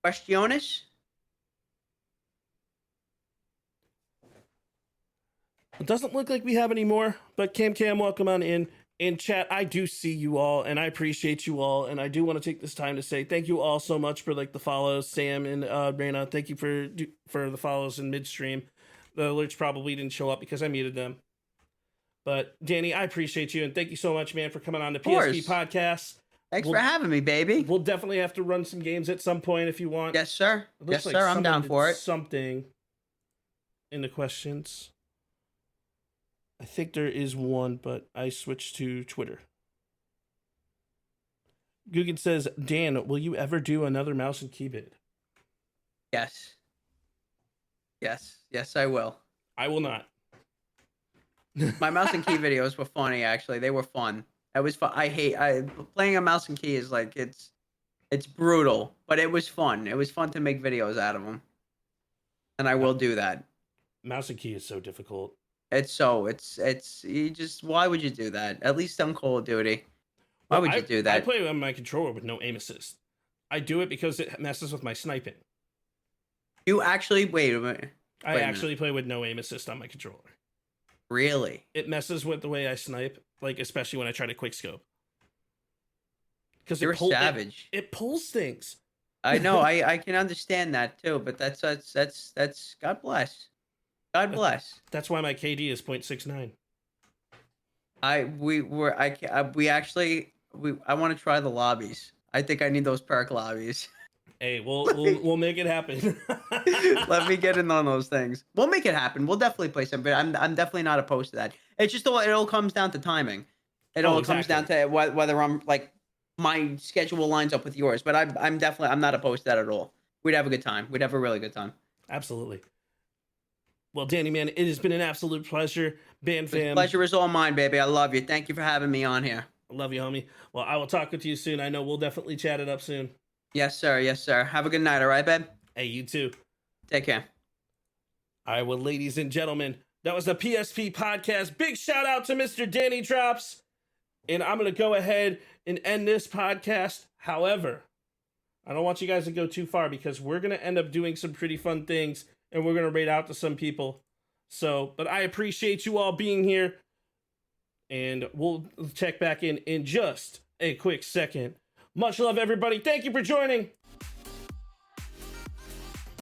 Questiones? It doesn't look like we have any more, but Cam, welcome on in. In chat, I do see you all, and I appreciate you all, and I do want to take this time to say thank you all so much for like the follows, Sam and Raina. Thank you for the follows in midstream. The alerts probably didn't show up because I muted them. But Danny, I appreciate you, and thank you so much, man, for coming on the PSP Podcast. Thanks for having me, baby. We'll definitely have to run some games at some point if you want. Yes, sir. Yes, sir. I'm down for it. Something in the questions. I think there is one, but I switched to Twitter. Guggen says, Dan, will you ever do another mouse and keyboard? Yes. Yes, I will. I will not. My mouse and key videos were funny, actually. They were fun. It was fun. Playing a mouse and key is like, it's brutal, but it was fun. It was fun to make videos out of them. And I will do that. Mouse and key is so difficult. You just, why would you do that? At least on Call of Duty. Why would you do that? I play on my controller with no aim assist. I do it because it messes with my sniping. You actually, wait a minute. I actually play with no aim assist on my controller. Really? It messes with the way I snipe, like especially when I try to quick scope. Because you're savage. It pulls things. I know. I can understand that too, but that's God bless. God bless. That's why my KD is 0.69. I want to try the lobbies. I think I need those perk lobbies. Hey, we'll make it happen. Let me get in on those things. We'll make it happen. We'll definitely play some, but I'm definitely not opposed to that. It's just it all comes down to timing. It all comes down to whether I'm like my schedule lines up with yours. But I'm not opposed to that at all. We'd have a good time. We'd have a really good time. Absolutely. Well, Danny, man, it has been an absolute pleasure. Band fam. The pleasure is all mine, baby. I love you. Thank you for having me on here. I love you, homie. Well, I will talk with you soon. I know we'll definitely chat it up soon. Yes, sir. Yes, sir. Have a good night, all right, babe? Hey, you too. Take care. All right, well, ladies and gentlemen, that was the PSP Podcast. Big shout out to Mr. DannyDrops. And I'm going to go ahead and end this podcast. However, I don't want you guys to go too far because we're going to end up doing some pretty fun things and we're going to raid out to some people. So, but I appreciate you all being here. And we'll check back in just a quick second. Much love, everybody. Thank you for joining.